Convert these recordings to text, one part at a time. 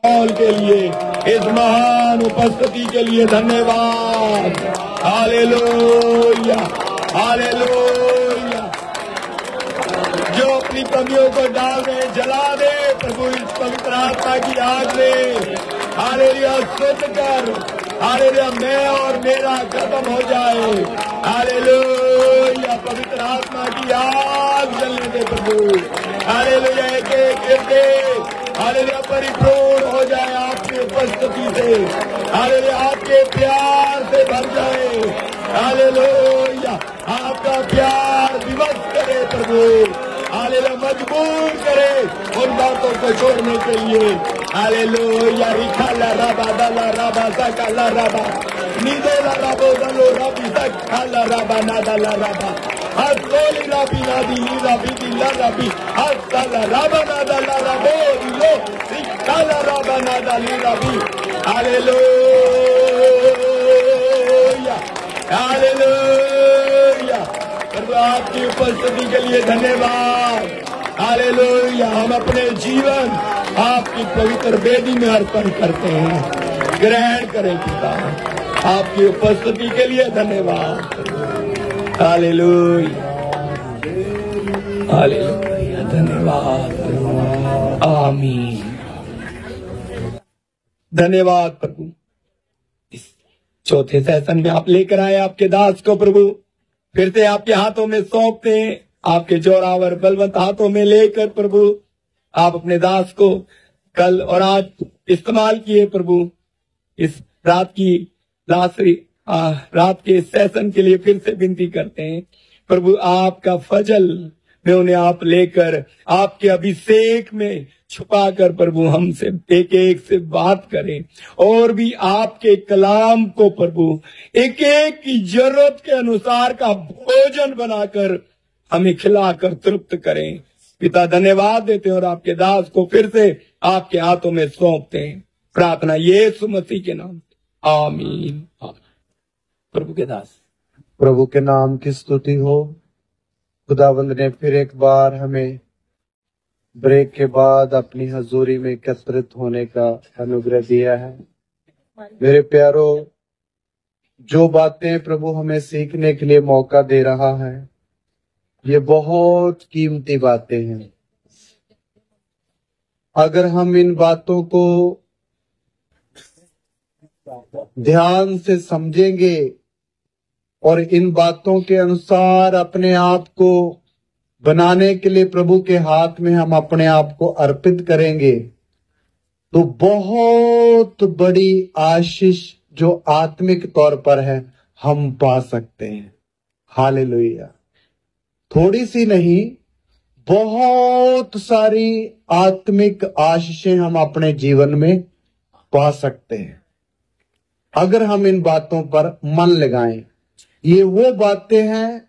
माहौल के लिए, इस महान उपस्थिति के लिए धन्यवाद। Hallelujah, hallelujah. जो अपनी कमियों को डाल दे, जला दे प्रभु इस पवित्र आत्मा की आग में। हालेलुया, शुद्ध कर। हालेलुया, मैं और मेरा खत्म हो जाए। हालेलुया, पवित्र आत्मा की आग जलने दे प्रभु। हालेलुया, एक एक हृदय हालेलुया परिपूर्ण हो जाए आपकी उपस्थिति से। हालेलुया, आपके प्यार से भर जाए। हालेलुया, आपका प्यार विवश करे प्रभु। हालेलुया, मजबूर करे उन बातों को छोड़ने के लिए। हालेलुया, रिखाला राबा दाला राबा साकाला राबा नीदोला राबो दलो राबी साकाला राबा नादाला राबा हसोली राबी नादी राबी दिला राबी हसला राबा नादाला राबो दिलो रिखाला राबा नादाली राबी। Hallelujah, hallelujah. प्रभु आपकी उपस्थिति के लिए धन्यवाद। हालेलुया, हम अपने जीवन आपकी पवित्र वेदी में अर्पण करते हैं। ग्रहण करें पिता, आपकी उपस्थिति के लिए धन्यवाद। हालेलुया, हालेलुया, धन्यवाद। आमीन। धन्यवाद प्रभु, इस चौथे सेशन में आप लेकर आए आपके दास को प्रभु। फिर से आपके हाथों में सौंपते हैं, आपके जोरावर बलवंत हाथों में लेकर प्रभु आप अपने दास को कल और आज इस्तेमाल किए प्रभु। इस रात की रात के सेशन के लिए फिर से विनती करते हैं प्रभु, आपका फजल में उन्हें आप लेकर आपके अभिषेक में छुपा कर प्रभु हमसे एक एक से बात करें और भी आपके कलाम को प्रभु एक एक की जरूरत के अनुसार का भोजन बनाकर हमें खिलाकर तृप्त करें। पिता धन्यवाद देते हैं और आपके दास को फिर से आपके हाथों में सौंपते हैं। प्रार्थना यीशु मसीह के नाम, आमीन। प्रभु के दास, प्रभु के नाम की स्तुति हो। खुदावंद ने फिर एक बार हमें ब्रेक के बाद अपनी हजूरी में एकत्रित होने का अनुग्रह दिया है। मेरे प्यारो, जो बातें प्रभु हमें सीखने के लिए मौका दे रहा है, ये बहुत कीमती बातें हैं। अगर हम इन बातों को ध्यान से समझेंगे और इन बातों के अनुसार अपने आप को बनाने के लिए प्रभु के हाथ में हम अपने आप को अर्पित करेंगे, तो बहुत बड़ी आशीष जो आत्मिक तौर पर है हम पा सकते हैं। हालेलुया। थोड़ी सी नहीं, बहुत सारी आत्मिक आशीषें हम अपने जीवन में पा सकते हैं अगर हम इन बातों पर मन लगाएं। ये वो बातें हैं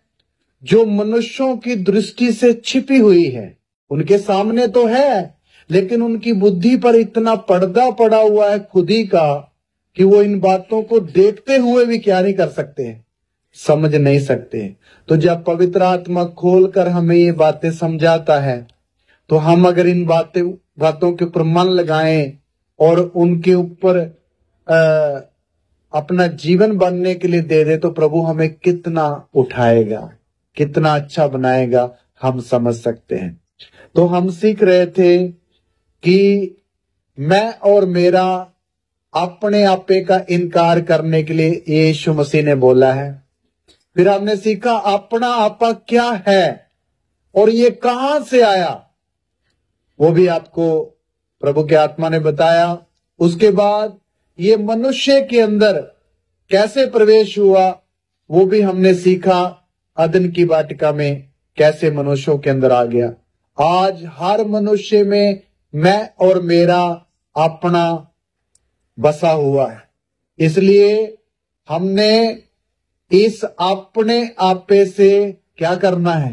जो मनुष्यों की दृष्टि से छिपी हुई है। उनके सामने तो है, लेकिन उनकी बुद्धि पर इतना पर्दा पड़ा हुआ है खुदी का कि वो इन बातों को देखते हुए भी क्या नहीं कर सकते हैं, समझ नहीं सकते। तो जब पवित्र आत्मा खोलकर हमें ये बातें समझाता है, तो हम अगर इन बातों के ऊपर मन लगाएं और उनके ऊपर अपना जीवन बनने के लिए दे दे, तो प्रभु हमें कितना उठाएगा, कितना अच्छा बनाएगा, हम समझ सकते हैं। तो हम सीख रहे थे कि मैं और मेरा अपने आपे का इनकार करने के लिए यीशु मसीह ने बोला है। फिर हमने सीखा अपना आपा क्या है और ये कहां से आया, वो भी आपको प्रभु के आत्मा ने बताया। उसके बाद ये मनुष्य के अंदर कैसे प्रवेश हुआ, वो भी हमने सीखा। अदन की वाटिका में कैसे मनुष्यों के अंदर आ गया। आज हर मनुष्य में मैं और मेरा अपना बसा हुआ है, इसलिए हमने इस अपने आपे से क्या करना है,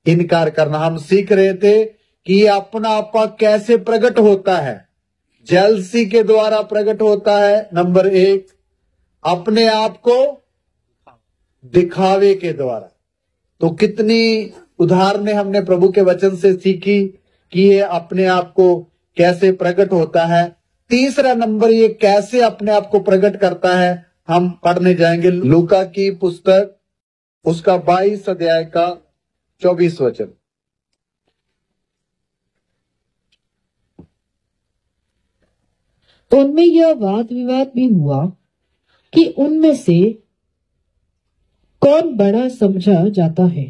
इनकार करना। हम सीख रहे थे कि ये अपना आपा कैसे प्रकट होता है। जेलसी के द्वारा प्रकट होता है, नंबर 1। अपने आप को दिखावे के द्वारा। तो कितनी उदाहरणें हमने प्रभु के वचन से सीखी कि ये अपने आप को कैसे प्रकट होता है। तीसरा नंबर ये कैसे अपने आप को प्रकट करता है, हम पढ़ने जाएंगे लूका की पुस्तक, उसका 22 अध्याय का 24 वचन। तो उनमें यह वाद विवाद भी हुआ कि उनमें से कौन बड़ा समझा जाता है।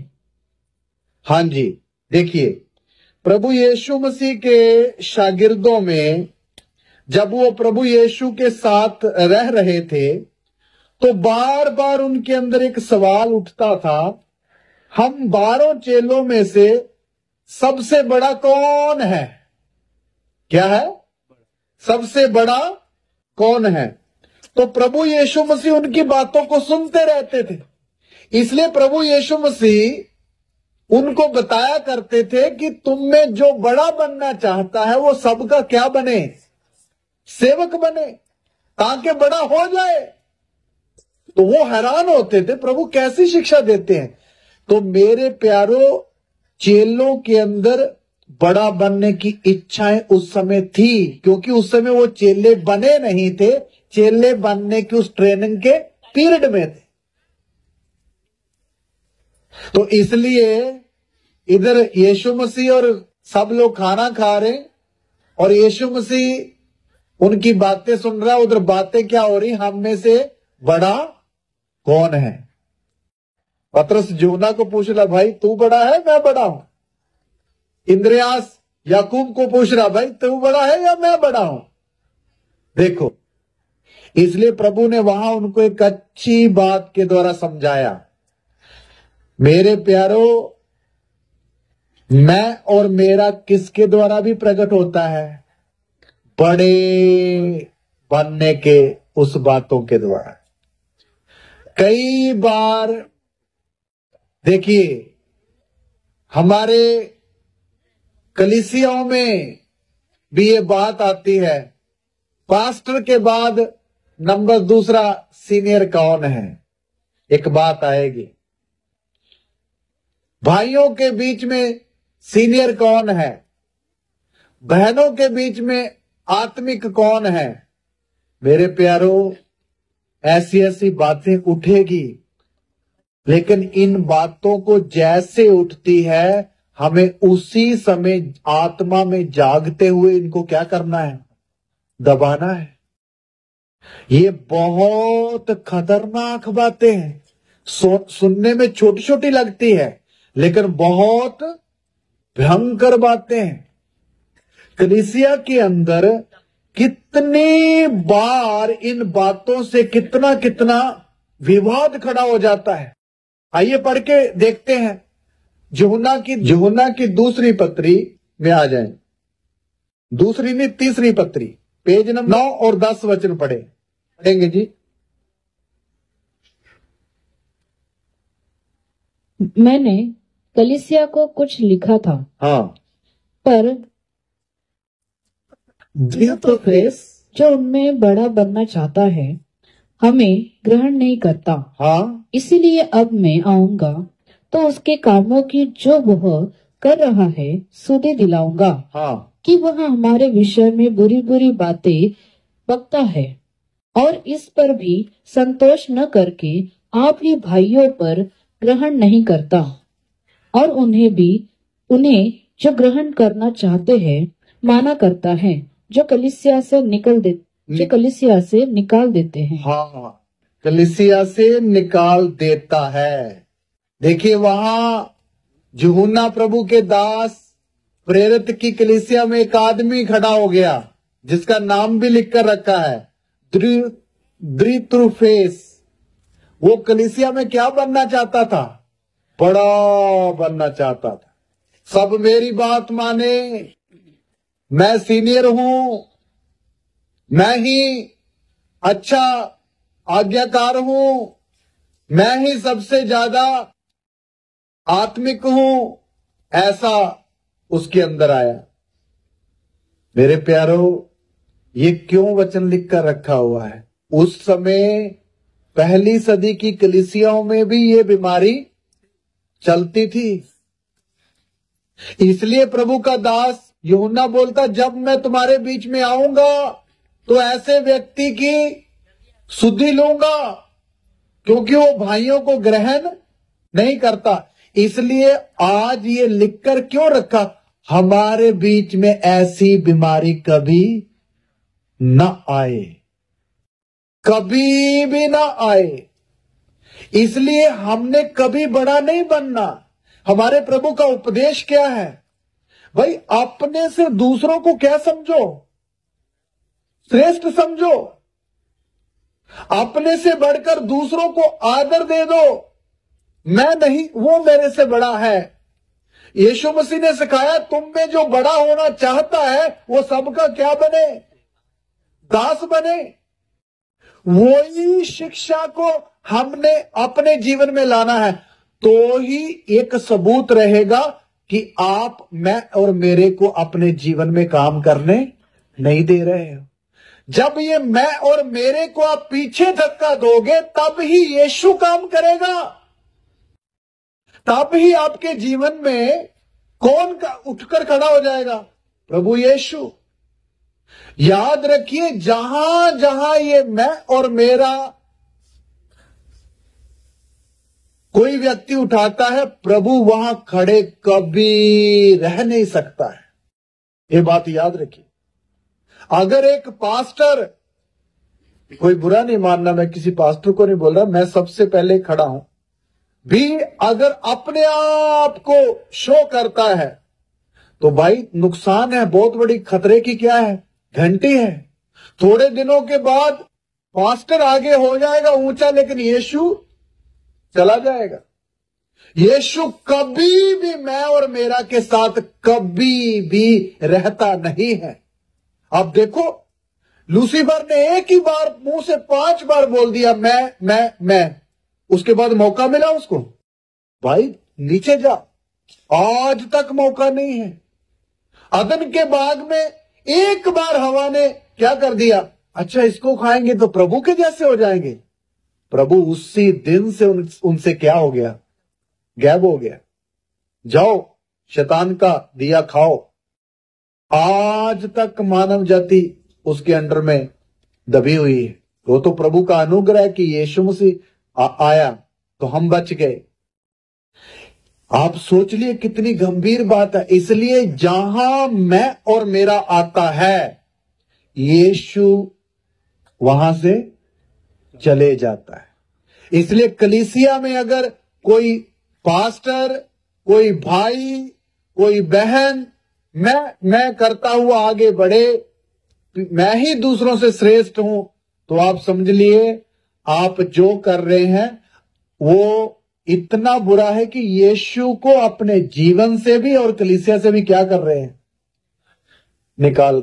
हाँ जी, देखिए प्रभु यीशु मसीह के शागिर्दों में जब वो प्रभु यीशु के साथ रह रहे थे तो बार बार उनके अंदर एक सवाल उठता था, हम 12 चेलों में से सबसे बड़ा कौन है? क्या है? सबसे बड़ा कौन है? तो प्रभु यीशु मसीह उनकी बातों को सुनते रहते थे, इसलिए प्रभु यीशु मसीह उनको बताया करते थे कि तुम में जो बड़ा बनना चाहता है वो सबका क्या बने? सेवक बने, ताकि बड़ा हो जाए। तो वो हैरान होते थे, प्रभु कैसी शिक्षा देते हैं। तो मेरे प्यारों, चेलों के अंदर बड़ा बनने की इच्छाएं उस समय थी, क्योंकि उस समय वो चेले बने नहीं थे, चेले बनने की उस ट्रेनिंग के पीरियड में थे। तो इसलिए इधर यीशु मसीह और सब लोग खाना खा रहे और यीशु मसीह उनकी बातें सुन रहा, उधर बातें क्या हो रही, हम में से बड़ा कौन है? पतरस यूहन्ना को पूछ रहा, भाई तू बड़ा है मैं बड़ा हूं? इंद्रियास याकूब को पूछ रहा, भाई तू बड़ा है या मैं बड़ा हूं? देखो, इसलिए प्रभु ने वहां उनको एक अच्छी बात के द्वारा समझाया। मेरे प्यारों, मैं और मेरा किसके द्वारा भी प्रकट होता है? बड़े बनने के उस बातों के द्वारा। कई बार देखिए हमारे कलीसियाओं में भी ये बात आती है, पास्टर के बाद नंबर दूसरा सीनियर कौन है? एक बात आएगी। भाइयों के बीच में सीनियर कौन है? बहनों के बीच में आत्मिक कौन है? मेरे प्यारों, ऐसी ऐसी बातें उठेगी, लेकिन इन बातों को जैसे उठती है हमें उसी समय आत्मा में जागते हुए इनको क्या करना है? दबाना है। ये बहुत खतरनाक बातें हैं। सुनने में छोटी छोटी लगती है, लेकिन बहुत भयंकर बातें हैं। कलीसिया के अंदर कितनी बार इन बातों से कितना कितना विवाद खड़ा हो जाता है। आइए पढ़ के देखते हैं, यूहन्ना की दूसरी पत्री में आ जाएं। दूसरी नहीं, तीसरी पत्री, पेज नंबर 9 और 10 वचन पढ़ेंगे जी। मैंने कलीसिया को कुछ लिखा था, हाँ, पर जो उनमें बड़ा बनना चाहता है हमें ग्रहण नहीं करता। हाँ, इसीलिए अब मैं आऊंगा तो उसके कामों की जो वह कर रहा है सुधि दिलाऊंगा, हाँ, कि वह हमारे विषय में बुरी बुरी बातें बकता है और इस पर भी संतोष न करके आप ही भाइयों पर ग्रहण नहीं करता, और उन्हें जो ग्रहण करना चाहते हैं माना करता है, जो कलीसिया से निकाल देते हैं। हाँ, कलीसिया से निकाल देता है। देखिए वहां यूहन्ना प्रभु के दास प्रेरित की कलीसिया में एक आदमी खड़ा हो गया जिसका नाम भी लिखकर रखा है, द्रितुफेस। वो कलीसिया में क्या बनना चाहता था? बड़ा बनना चाहता था। सब मेरी बात माने, मैं सीनियर हूं, मैं ही अच्छा आज्ञाकार हूं, मैं ही सबसे ज्यादा आत्मिक हूं, ऐसा उसके अंदर आया। मेरे प्यारों, ये क्यों वचन लिखकर रखा हुआ है? उस समय पहली सदी की कलीसियाओं में भी ये बीमारी चलती थी। इसलिए प्रभु का दास यूहन्ना बोलता, जब मैं तुम्हारे बीच में आऊंगा तो ऐसे व्यक्ति की सुधि लूंगा, क्योंकि वो भाइयों को ग्रहण नहीं करता। इसलिए आज ये लिखकर क्यों रखा, हमारे बीच में ऐसी बीमारी कभी न आए, कभी भी ना आए। इसलिए हमने कभी बड़ा नहीं बनना। हमारे प्रभु का उपदेश क्या है भाई, अपने से दूसरों को क्या समझो, श्रेष्ठ समझो, अपने से बढ़कर दूसरों को आदर दे दो। मैं नहीं, वो मेरे से बड़ा है। यीशु मसीह ने सिखाया, तुम में जो बड़ा होना चाहता है वो सबका क्या बने, दास बने। वही शिक्षा को हमने अपने जीवन में लाना है, तो ही एक सबूत रहेगा कि आप, मैं और मेरे को अपने जीवन में काम करने नहीं दे रहे हो। जब ये मैं और मेरे को आप पीछे धक्का दोगे, तब ही यीशु काम करेगा। तब ही आपके जीवन में कौन का उठकर खड़ा हो जाएगा, प्रभु यीशु। याद रखिए, जहां जहां ये मैं और मेरा कोई व्यक्ति उठाता है, प्रभु वहां खड़े कभी रह नहीं सकता है। ये बात याद रखिए। अगर एक पास्टर, कोई बुरा नहीं मानना, मैं किसी पास्टर को नहीं बोल रहा, मैं सबसे पहले खड़ा हूं, भी अगर अपने आप को शो करता है तो भाई नुकसान है, बहुत बड़ी खतरे की क्या है, घंटी है। थोड़े दिनों के बाद पास्टर आगे हो जाएगा ऊंचा, लेकिन यीशु चला जाएगा। यीशु कभी भी मैं और मेरा के साथ कभी भी रहता नहीं है। अब देखो, लूसीफर ने एक ही बार मुंह से 5 बार बोल दिया मैं। उसके बाद मौका मिला उसको, भाई नीचे जा, आज तक मौका नहीं है। अदन के बाग में एक बार हवा ने क्या कर दिया, अच्छा इसको खाएंगे तो प्रभु के जैसे हो जाएंगे। प्रभु उसी दिन से उनसे क्या हो गया, गैब हो गया। जाओ शैतान का दिया खाओ। आज तक मानव जाति उसके अंडर में दबी हुई है। वो तो प्रभु का अनुग्रह कि यीशु मसीह आया तो हम बच गए। आप सोच लिए कितनी गंभीर बात है। इसलिए जहां मैं और मेरा आता है, यीशु वहां से चले जाता है। इसलिए कलीसिया में अगर कोई पास्टर, कोई भाई, कोई बहन मैं करता हुआ आगे बढ़े, मैं ही दूसरों से श्रेष्ठ हूं, तो आप समझ लिए आप जो कर रहे हैं वो इतना बुरा है कि यीशु को अपने जीवन से भी और कलीसिया से भी क्या कर रहे हैं, निकाल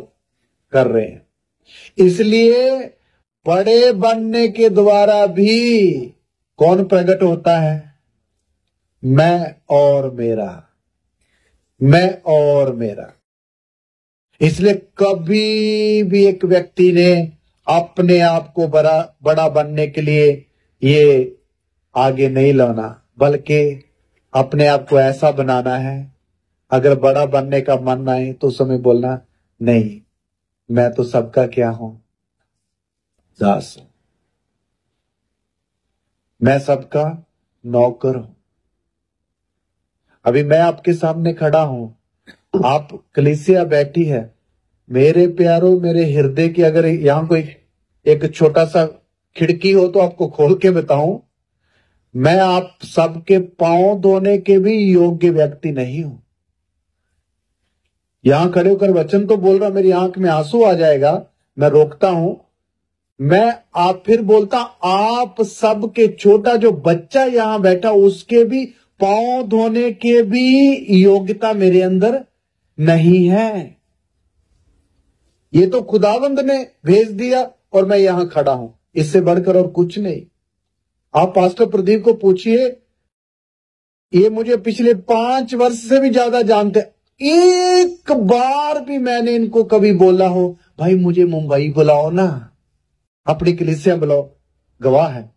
कर रहे हैं। इसलिए बड़े बनने के द्वारा भी कौन प्रकट होता है, मैं और मेरा, मैं और मेरा। इसलिए कभी भी एक व्यक्ति ने अपने आप को बड़ा बनने के लिए ये आगे नहीं लाना, बल्कि अपने आप को ऐसा बनाना है, अगर बड़ा बनने का मन आए तो उस समय बोलना नहीं, मैं तो सबका क्या हूं, दास हूं, मैं सबका नौकर हूं। अभी मैं आपके सामने खड़ा हूं, आप कलीसिया बैठी है, मेरे प्यारों, मेरे हृदय की अगर यहां कोई एक छोटा सा खिड़की हो तो आपको खोल के बताऊं, मैं आप सबके पांव धोने के भी योग्य व्यक्ति नहीं हूं। यहां खड़े होकर वचन तो बोल रहा, मेरी आंख में आंसू आ जाएगा, मैं रोकता हूं। मैं आप फिर बोलता, आप सबके, छोटा जो बच्चा यहां बैठा उसके भी पांव धोने के भी योग्यता मेरे अंदर नहीं है। ये तो खुदावंद ने भेज दिया और मैं यहां खड़ा हूं, इससे बढ़कर और कुछ नहीं। आप पास्टर प्रदीप को पूछिए, ये मुझे पिछले 5 वर्ष से भी ज्यादा जानते, एक बार भी मैंने इनको कभी बोला हो भाई मुझे मुंबई बुलाओ ना, अपनी कलीसिया बुलाओ, गवाह है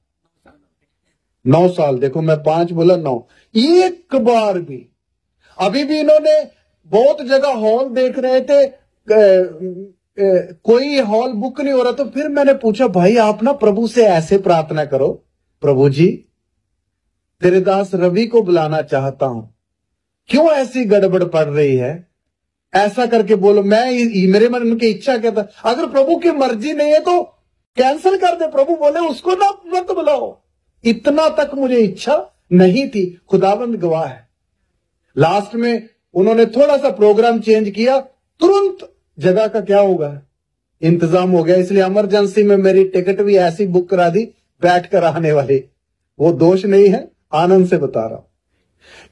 9 साल, देखो मैं 5 बोला 9, एक बार भी। अभी भी इन्होंने बहुत जगह हॉल देख रहे थे, कोई हॉल बुक नहीं हो रहा। तो फिर मैंने पूछा, भाई आप ना प्रभु से ऐसे प्रार्थना करो, प्रभु जी तेरे दास रवि को बुलाना चाहता हूं, क्यों ऐसी गड़बड़ पड़ रही है, ऐसा करके बोलो। मेरे मन की इच्छा क्या था, अगर प्रभु की मर्जी नहीं है तो कैंसिल कर दे। प्रभु बोले उसको ना मत बुलाओ। इतना तक मुझे इच्छा नहीं थी, खुदावंद गवाह है। लास्ट में उन्होंने थोड़ा सा प्रोग्राम चेंज किया, तुरंत जगह का क्या होगा इंतजाम हो गया। इसलिए इमरजेंसी में मेरी टिकट भी ऐसी बुक करा दी, बैठ कर आने वाली। वो दोष नहीं है, आनंद से बता रहा हूं।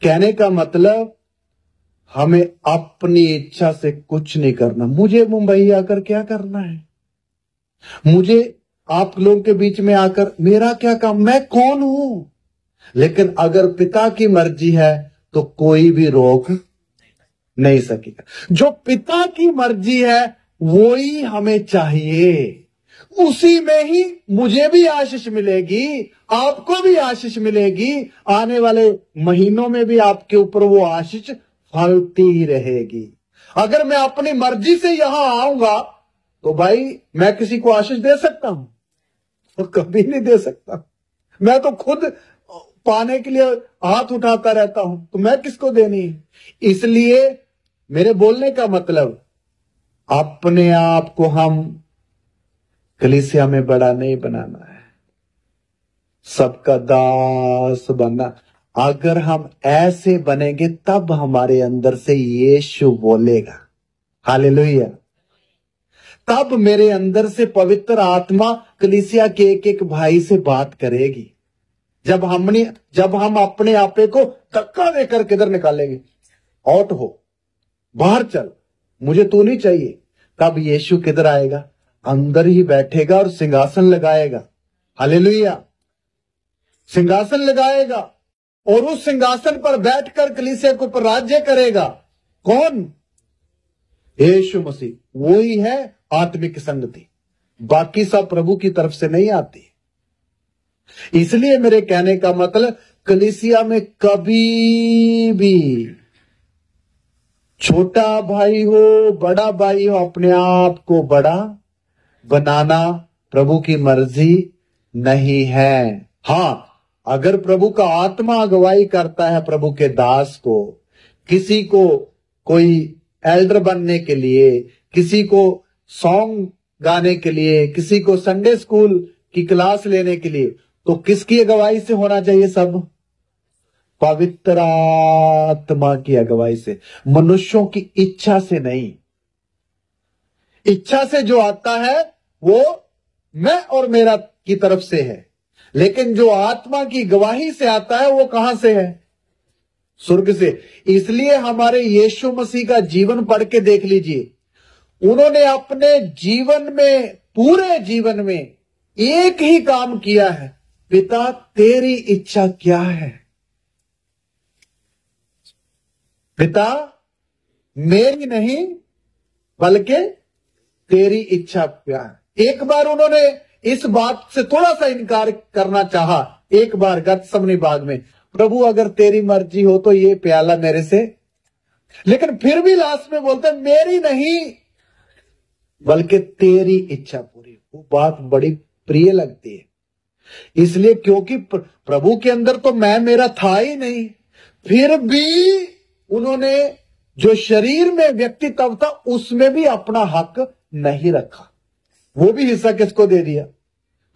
कहने का मतलब हमें अपनी इच्छा से कुछ नहीं करना। मुझे मुंबई आकर क्या करना है, मुझे आप लोगों के बीच में आकर मेरा क्या काम, मैं कौन हूं। लेकिन अगर पिता की मर्जी है तो कोई भी रोक नहीं सकेगा। जो पिता की मर्जी है वो ही हमें चाहिए, उसी में ही मुझे भी आशीष मिलेगी, आपको भी आशीष मिलेगी। आने वाले महीनों में भी आपके ऊपर वो आशीष फलती ही रहेगी। अगर मैं अपनी मर्जी से यहां आऊंगा तो भाई मैं किसी को आशीष दे सकता हूं? तो कभी नहीं दे सकता। मैं तो खुद पाने के लिए हाथ उठाता रहता हूं, तो मैं किसको देनी है। इसलिए मेरे बोलने का मतलब, अपने आप को हम कलीसिया में बड़ा नहीं बनाना है, सबका दास बनना। अगर हम ऐसे बनेंगे तब हमारे अंदर से यीशु बोलेगा, हालेलुया। तब मेरे अंदर से पवित्र आत्मा कलीसिया के एक एक भाई से बात करेगी। जब हम अपने आपे को धक्का देकर किधर निकालेंगे, आउट हो, बाहर चल, मुझे तू नहीं चाहिए, तब यीशु किधर आएगा, अंदर ही बैठेगा और सिंहासन लगाएगा। हालेलुया, सिंहासन लगाएगा और उस सिंहासन पर बैठकर कलीसिया के ऊपर राज्य करेगा। कौन? यीशु मसीह। वो ही है आत्मिक संगति, बाकी सब प्रभु की तरफ से नहीं आती। इसलिए मेरे कहने का मतलब, कलीसिया में कभी भी छोटा भाई हो बड़ा भाई हो, अपने आप को बड़ा बनाना प्रभु की मर्जी नहीं है। हां, अगर प्रभु का आत्मा अगुवाई करता है प्रभु के दास को, किसी को कोई एल्डर बनने के लिए, किसी को सॉन्ग गाने के लिए, किसी को संडे स्कूल की क्लास लेने के लिए, तो किसकी अगुवाई से होना चाहिए? सब पवित्र आत्मा की अगुवाई से, मनुष्यों की इच्छा से नहीं। इच्छा से जो आता है वो मैं और मेरा की तरफ से है, लेकिन जो आत्मा की गवाही से आता है वो कहां से है? स्वर्ग से। इसलिए हमारे यीशु मसीह का जीवन पढ़ के देख लीजिए, उन्होंने अपने जीवन में, पूरे जीवन में एक ही काम किया है, पिता तेरी इच्छा क्या है? पिता मेरी नहीं बल्कि तेरी इच्छा क्या है। एक बार उन्होंने इस बात से थोड़ा सा इनकार करना चाहा, एक बार गतसमनी बाग में, प्रभु अगर तेरी मर्जी हो तो ये प्याला मेरे से, लेकिन फिर भी लास्ट में बोलते मेरी नहीं बल्कि तेरी इच्छा पूरी। वो बात बड़ी प्रिय लगती है, इसलिए क्योंकि प्रभु के अंदर तो मैं मेरा था ही नहीं, फिर भी उन्होंने जो शरीर में व्यक्तित्व था उसमें भी अपना हक नहीं रखा। वो भी हिस्सा किसको दे दिया?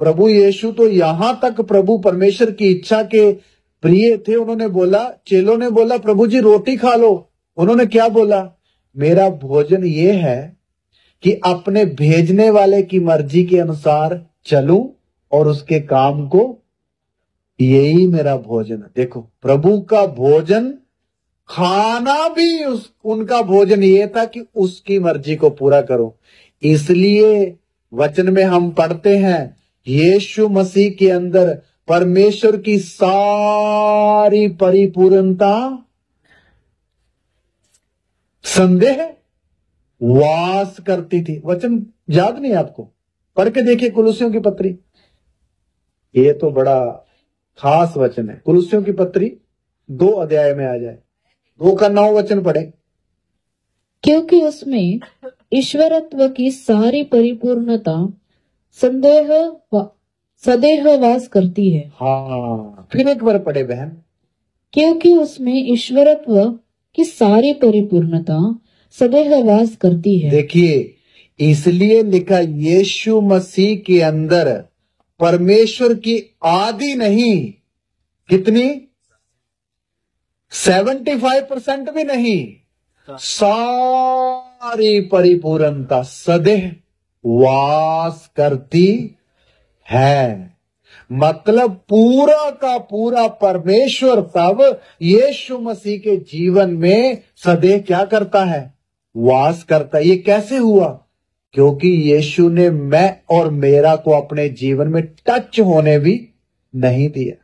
प्रभु यीशु तो यहां तक प्रभु परमेश्वर की इच्छा के प्रिय थे। उन्होंने बोला, चेलों ने बोला प्रभु जी रोटी खा लो। उन्होंने क्या बोला? मेरा भोजन ये है कि अपने भेजने वाले की मर्जी के अनुसार चलूं और उसके काम को, यही मेरा भोजन है। देखो, प्रभु का भोजन खाना भी उनका भोजन ये था कि उसकी मर्जी को पूरा करो। इसलिए वचन में हम पढ़ते हैं यीशु मसीह के अंदर परमेश्वर की सारी परिपूर्णता संदेह वास करती थी। वचन याद नहीं आपको? पढ़ के देखिए कुलुस्सियों की पत्री, ये तो बड़ा खास वचन है। कुलुस्सियों की पत्री 2 अध्याय में आ जाए, 2 का 9 वचन पढ़े। क्योंकि उसमें ईश्वरत्व की सारी परिपूर्णता सदैव वास करती है। हाँ, फिर एक बार पढ़े बहन। क्योंकि उसमें ईश्वरत्व की सारी परिपूर्णता सदैव वास करती है। देखिए, इसलिए लिखा यीशु मसीह के अंदर परमेश्वर की आदि नहीं, कितनी 75% भी नहीं, सारी परिपूर्णता सदैव वास करती है। मतलब पूरा का पूरा परमेश्वर तब यीशु मसीह के जीवन में सदैव क्या करता है? वास करता है। ये कैसे हुआ? क्योंकि यीशु ने मैं और मेरा को अपने जीवन में टच होने भी नहीं दिया,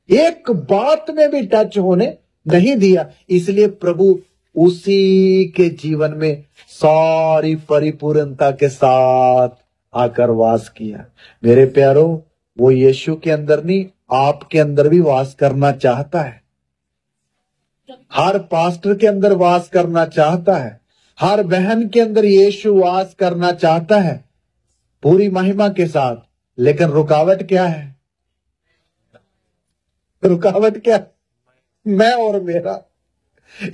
एक बात में भी टच होने नहीं दिया। इसलिए प्रभु उसी के जीवन में सारी परिपूर्णता के साथ आकर वास किया। मेरे प्यारो, वो यीशु के अंदर नहीं, आपके अंदर भी वास करना चाहता है। हर पास्टर के अंदर वास करना चाहता है। हर बहन के अंदर यीशु वास करना चाहता है पूरी महिमा के साथ। लेकिन रुकावट क्या है? रुकावट क्या? मैं और मेरा।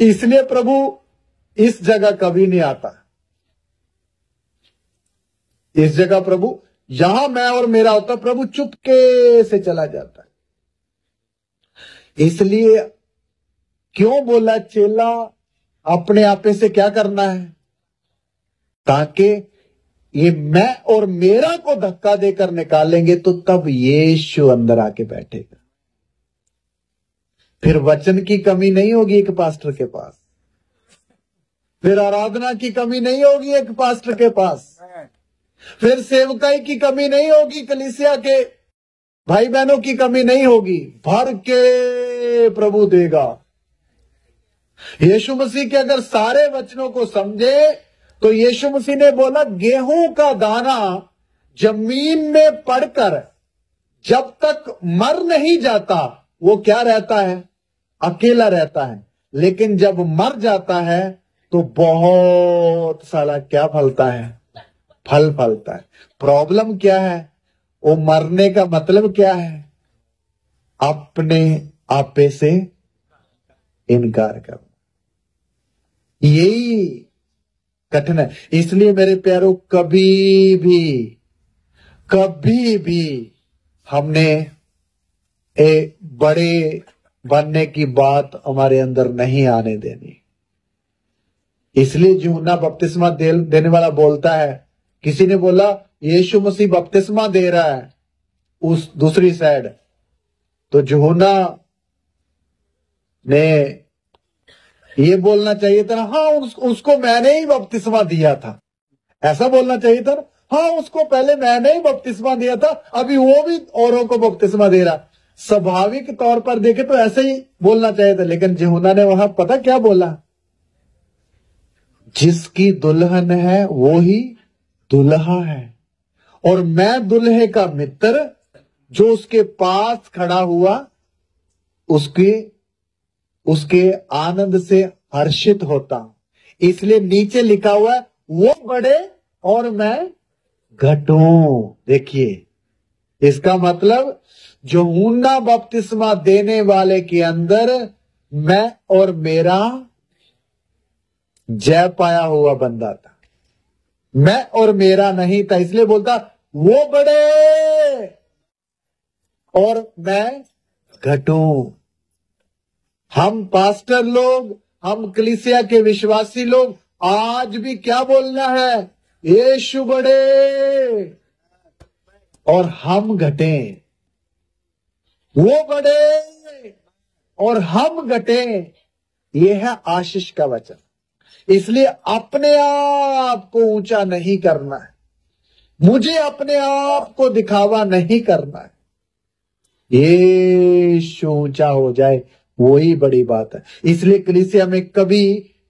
इसलिए प्रभु इस जगह कभी नहीं आता। इस जगह प्रभु, यहां मैं और मेरा होता, प्रभु चुपके से चला जाता है। इसलिए क्यों बोला चेला अपने आपे से क्या करना है? ताकि ये मैं और मेरा को धक्का देकर निकालेंगे तो तब यीशु अंदर आके बैठेगा। फिर वचन की कमी नहीं होगी एक पास्टर के पास, फिर आराधना की कमी नहीं होगी एक पास्टर के पास, फिर सेवकाई की कमी नहीं होगी, कलीसिया के भाई बहनों की कमी नहीं होगी। भर के प्रभु देगा। यीशु मसीह के अगर सारे वचनों को समझे तो यीशु मसीह ने बोला गेहूं का दाना जमीन में पड़कर जब तक मर नहीं जाता वो क्या रहता है? अकेला रहता है। लेकिन जब मर जाता है तो बहुत सारा क्या फलता है? फल फलता है। प्रॉब्लम क्या है? वो मरने का मतलब क्या है? अपने आपे से इनकार करना। यही कठिन है। इसलिए मेरे प्यारों, कभी भी हमने एक बड़े बनने की बात हमारे अंदर नहीं आने देनी। इसलिए यूहन्ना बपतिस्मा देने वाला बोलता है, किसी ने बोला यीशु मसीह बपतिस्मा दे रहा है उस दूसरी साइड, तो यूहन्ना ने ये बोलना चाहिए था, हाँ उसको मैंने ही बपतिस्मा दिया था। ऐसा बोलना चाहिए था, हाँ उसको पहले मैंने ही बपतिस्मा दिया था, अभी वो भी औरों को बपतिस्मा दे रहा। स्वाभाविक तौर पर देखे तो ऐसे ही बोलना चाहिए था। लेकिन यूहन्ना ने वहां पता क्या बोला? जिसकी दुल्हन है वो ही दुल्हा है, और मैं दुल्हे का मित्र जो उसके पास खड़ा हुआ उसके आनंद से हर्षित होता हूं। इसलिए नीचे लिखा हुआ है वो बढ़े और मैं घटूं। देखिए, इसका मतलब यूहन्ना बपतिस्मा देने वाले के अंदर मैं और मेरा जय पाया हुआ बंदा था, मैं और मेरा नहीं था। इसलिए बोलता वो बढ़े और मैं घटूं। हम पास्टर लोग, हम कलीसिया के विश्वासी लोग आज भी क्या बोलना है? यीशु बढ़े और हम घटें। वो बढ़े और हम घटें। यह है आशीष का वचन। इसलिए अपने आप को ऊंचा नहीं करना है, मुझे अपने आप को दिखावा नहीं करना है। यीशु ऊंचा हो जाए वही बड़ी बात है। इसलिए कलीसिया में कभी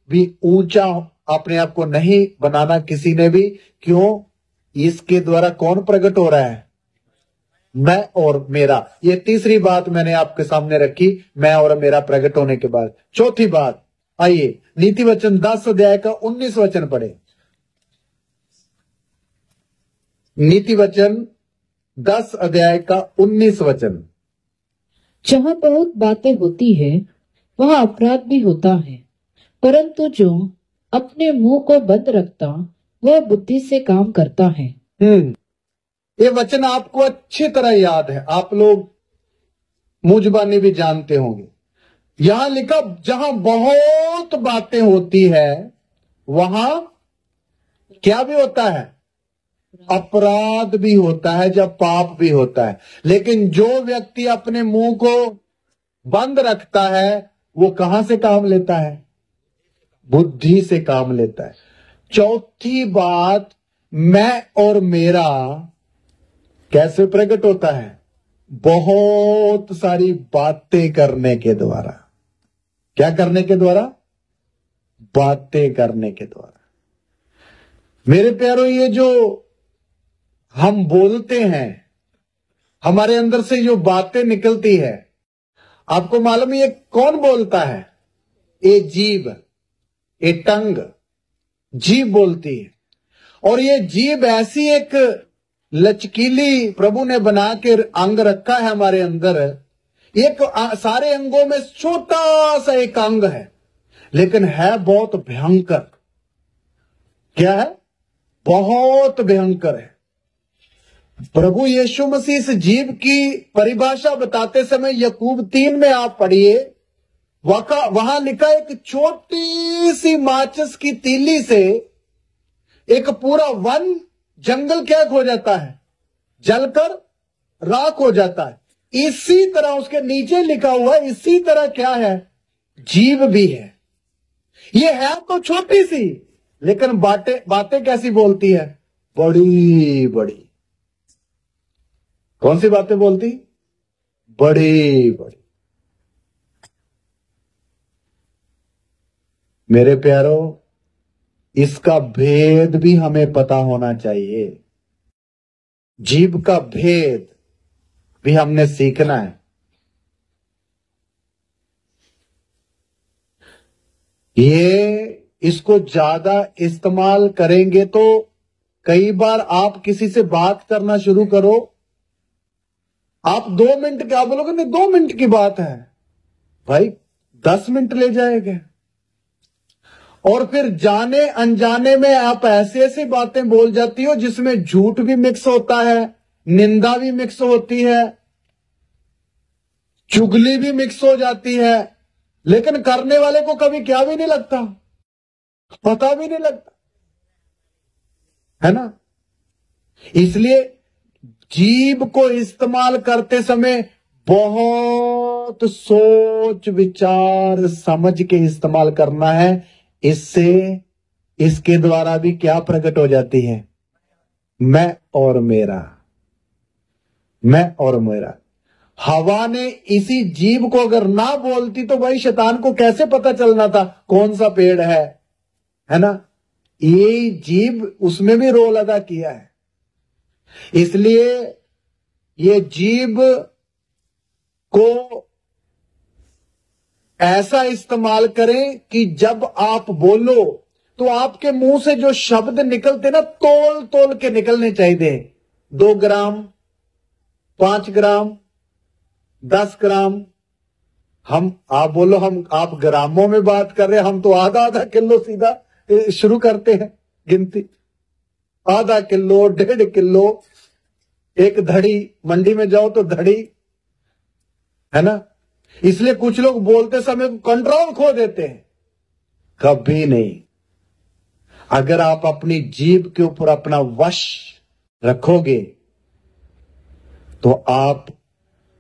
भी ऊंचा अपने आप को नहीं बनाना किसी ने भी। क्यों? इसके द्वारा कौन प्रकट हो रहा है? मैं और मेरा। ये तीसरी बात मैंने आपके सामने रखी, मैं और मेरा प्रकट होने के बाद। चौथी बात, आइए नीति वचन 10 अध्याय का 19 वचन पढ़े। नीति वचन 10 अध्याय का 19 वचन। जहाँ बहुत बातें होती है वहाँ अपराध भी होता है, परंतु जो अपने मुंह को बंद रखता वह बुद्धि से काम करता है। ये वचन आपको अच्छी तरह याद है, आप लोग मुंह जुबानी भी जानते होंगे। यहां लिखा जहां बहुत बातें होती है वहां क्या भी होता है, अपराध भी होता है, जब पाप भी होता है। लेकिन जो व्यक्ति अपने मुंह को बंद रखता है वो कहां से काम लेता है, बुद्धि से काम लेता है। चौथी बात, मैं और मेरा कैसे प्रकट होता है, बहुत सारी बातें करने के द्वारा। क्या करने के द्वारा, बातें करने के द्वारा। मेरे प्यारों, ये जो हम बोलते हैं, हमारे अंदर से जो बातें निकलती है, आपको मालूम ये कौन बोलता है, ये जीभ, ये टंग, जीभ बोलती है। और ये जीभ ऐसी एक लचकीली प्रभु ने बना के अंग रखा है हमारे अंदर। एक सारे अंगों में छोटा सा एक अंग है, लेकिन है बहुत भयंकर। क्या है, बहुत भयंकर है। प्रभु यीशु मसीह इस जीभ की परिभाषा बताते समय याकूब 3 में आप पढ़िए, वहां लिखा है कि छोटी सी माचिस की तीली से एक पूरा वन, जंगल क्या हो जाता है, जलकर राख हो जाता है। इसी तरह उसके नीचे लिखा हुआ है, इसी तरह क्या है, जीभ भी है। ये है तो छोटी सी, लेकिन बातें कैसी बोलती है, बड़ी बड़ी। कौन सी बातें बोलती, बड़ी बड़ी। मेरे प्यारो, इसका भेद भी हमें पता होना चाहिए। जीभ का भेद भी हमने सीखना है। ये इसको ज्यादा इस्तेमाल करेंगे तो कई बार आप किसी से बात करना शुरू करो, आप 2 मिनट क्या बोलोगे, नहीं 2 मिनट की बात है भाई, 10 मिनट ले जाएगा। और फिर जाने अनजाने में आप ऐसी ऐसी बातें बोल जाती हो जिसमें झूठ भी मिक्स होता है, निंदा भी मिक्स होती है, चुगली भी मिक्स हो जाती है, लेकिन करने वाले को कभी क्या भी नहीं लगता, पता भी नहीं लगता, है ना। इसलिए जीभ को इस्तेमाल करते समय बहुत सोच विचार समझ के इस्तेमाल करना है। इससे इसके द्वारा भी क्या प्रकट हो जाती है, मैं और मेरा, मैं और मेरा। हवा ने इसी जीभ को अगर ना बोलती तो भाई शैतान को कैसे पता चलना था कौन सा पेड़ है ना। ये जीभ उसमें भी रोल अदा किया है। इसलिए ये जीभ को ऐसा इस्तेमाल करें कि जब आप बोलो तो आपके मुंह से जो शब्द निकलते ना, तोल तोल के निकलने चाहिए। 2 ग्राम, 5 ग्राम, 10 ग्राम। आप बोलो, आप ग्रामों में बात कर रहे हैं, हम तो आधा किलो सीधा शुरू करते हैं गिनती। आधा किलो, 1.5 किलो, एक धड़ी, मंडी में जाओ तो धड़ी, है ना। इसलिए कुछ लोग बोलते समय कंट्रोल खो देते हैं। कभी नहीं। अगर आप अपनी जीभ के ऊपर अपना वश रखोगे तो आप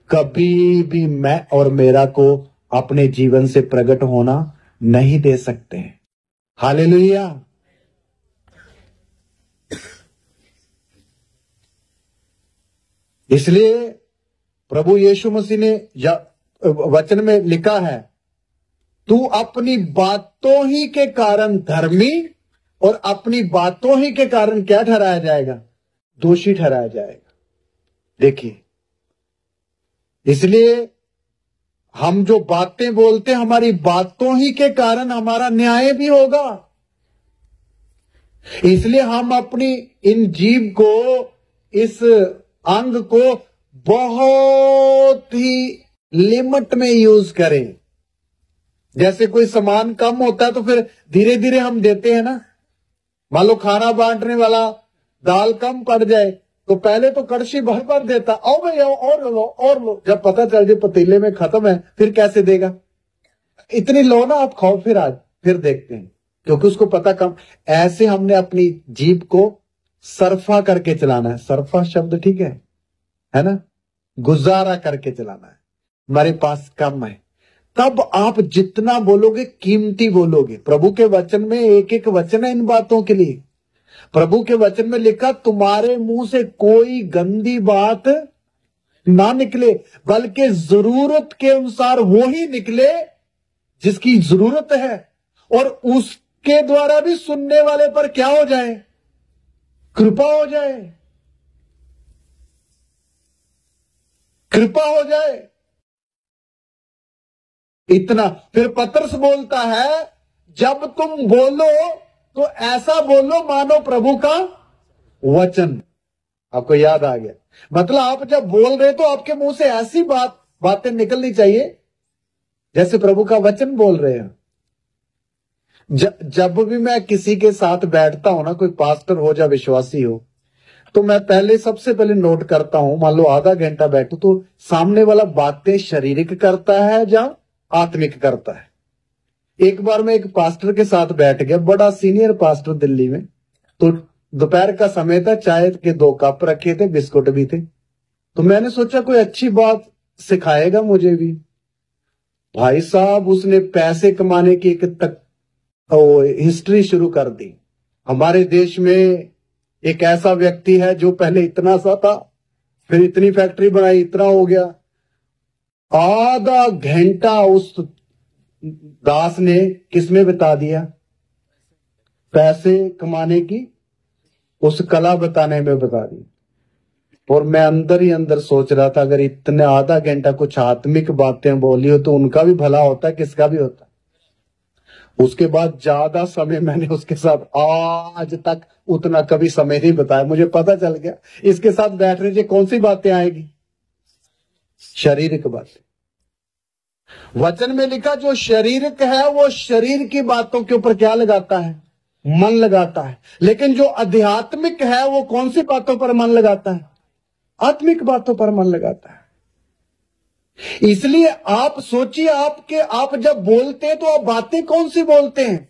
कभी भी मैं और मेरा को अपने जीवन से प्रकट होना नहीं दे सकते हैं। हालेलुया। इसलिए प्रभु यीशु मसीह ने वचन में लिखा है, तू अपनी बातों ही के कारण धर्मी और अपनी बातों ही के कारण क्या ठहराया जाएगा, दोषी ठहराया जाएगा। देखिए, इसलिए हम जो बातें बोलते हैं, हमारी बातों ही के कारण हमारा न्याय भी होगा। इसलिए हम अपनी इन जीभ को, इस अंग को बहुत ही लिमिट में यूज करें। जैसे कोई सामान कम होता है तो फिर धीरे धीरे हम देते हैं ना। मान लो खाना बांटने वाला दाल कम पड़ जाए तो पहले तो कड़छी भर भर देता, आओ भाई आओ, और लो और लो। जब पता चल जाए पतीले में खत्म है फिर कैसे देगा, इतनी लो ना आप खाओ, फिर आज फिर देखते हैं, क्योंकि उसको पता कम। ऐसे हमने अपनी जीभ को सरफा करके चलाना है। सरफा शब्द ठीक है ना, गुजारा करके चलाना है। हमारे पास कम है, तब आप जितना बोलोगे कीमती बोलोगे। प्रभु के वचन में एक एक वचन है इन बातों के लिए। प्रभु के वचन में लिखा, तुम्हारे मुंह से कोई गंदी बात ना निकले, बल्कि जरूरत के अनुसार वो ही निकले जिसकी जरूरत है, और उसके द्वारा भी सुनने वाले पर क्या हो जाए, कृपा हो जाए, कृपा हो जाए। इतना। फिर पतरस बोलता है, जब तुम बोलो तो ऐसा बोलो मानो प्रभु का वचन। आपको याद आ गया, मतलब आप जब बोल रहे तो आपके मुंह से ऐसी बातें निकलनी चाहिए जैसे प्रभु का वचन बोल रहे हैं। जब भी मैं किसी के साथ बैठता हूं ना, कोई पास्टर हो या विश्वासी हो, तो मैं सबसे पहले नोट करता हूं, मान लो आधा घंटा बैठू तो सामने वाला बातें शारीरिक करता है या आत्मिक करता है। एक बार मैं एक पास्टर के साथ बैठ गया, बड़ा सीनियर पास्टर दिल्ली में, तो दोपहर का समय था, चाय के 2 कप रखे थे, बिस्कुट भी थे, तो मैंने सोचा कोई अच्छी बात सिखाएगा मुझे भी। भाई साहब, उसने पैसे कमाने की एक हिस्ट्री शुरू कर दी। हमारे देश में एक ऐसा व्यक्ति है जो पहले इतना सा था, फिर इतनी फैक्ट्री बनाई, इतना हो गया। आधा घंटा उस दास ने किसमें बिता दिया, पैसे कमाने की उस कला बताने में बता दी। और मैं अंदर ही अंदर सोच रहा था, अगर इतने आधा घंटा कुछ आत्मिक बातें बोली हो तो उनका भी भला होता है, किसका भी होता है। उसके बाद ज्यादा समय मैंने उसके साथ आज तक उतना कभी समय नहीं बताया। मुझे पता चल गया इसके साथ बैठने से कौन सी बातें आएगी, शारीरिक बातें। वचन में लिखा, जो शारीरिक है वो शरीर की बातों के ऊपर क्या लगाता है, मन लगाता है, लेकिन जो आध्यात्मिक है वो कौन सी बातों पर मन लगाता है, आत्मिक बातों पर मन लगाता है। इसलिए आप सोचिए, आप जब बोलते हैं तो आप बातें कौन सी बोलते हैं,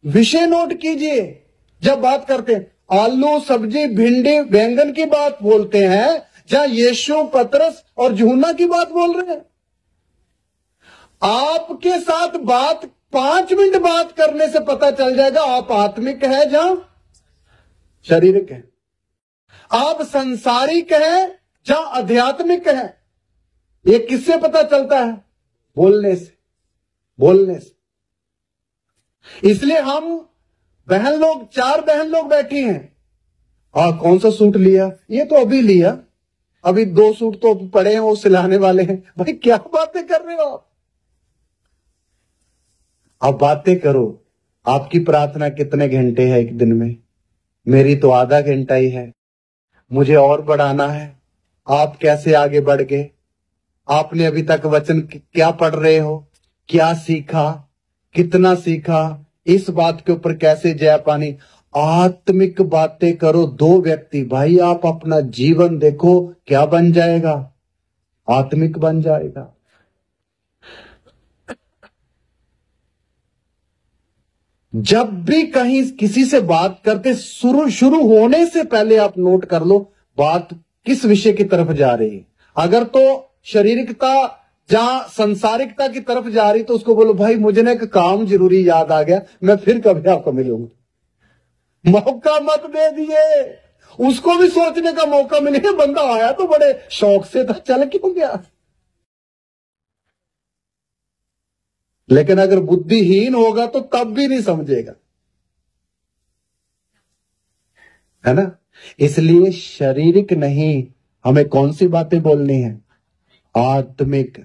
विषय नोट कीजिए। जब बात करते हैं आलू सब्जी भिंडी बैंगन की बात बोलते हैं, जहां यीशु पतरस और यूहन्ना की बात बोल रहे हैं। आपके साथ बात 5 मिनट बात करने से पता चल जाएगा आप आत्मिक है जहां शारीरिक है, आप संसारिक है जहां आध्यात्मिक है। ये किससे पता चलता है, बोलने से। इसलिए हम बहन लोग, 4 बहन लोग बैठी हैं। कौन सा सूट लिया, ये तो अभी लिया, अभी 2 सूट तो पड़े हैं, वो सिलाने वाले हैं। भाई क्या बातें कर रहे हो आप बातें करो। आपकी प्रार्थना कितने घंटे है एक दिन में, मेरी तो आधा घंटा ही है। मुझे और बढ़ाना है। आप कैसे आगे बढ़ गए, आपने अभी तक वचन क्या पढ़ रहे हो, क्या सीखा, कितना सीखा, इस बात के ऊपर कैसे जय पानी। आत्मिक बातें करो। 2 व्यक्ति, भाई आप अपना जीवन देखो क्या बन जाएगा, आत्मिक बन जाएगा। जब भी कहीं किसी से बात करते शुरू होने से पहले आप नोट कर लो बात किस विषय की तरफ जा रही है। अगर तो शारीरिकता जहां संसारिकता की तरफ जा रही तो उसको बोलो, भाई मुझे ना एक काम जरूरी याद आ गया, मैं फिर कभी आपको मिलूंगा। मौका मत दे दिए, उसको भी सोचने का मौका मिले। बंदा आया तो बड़े शौक से था, चल क्यों गया। लेकिन अगर बुद्धिहीन होगा तो तब भी नहीं समझेगा, है ना। इसलिए शारीरिक नहीं, हमें कौन सी बातें बोलनी है, आत्मिक।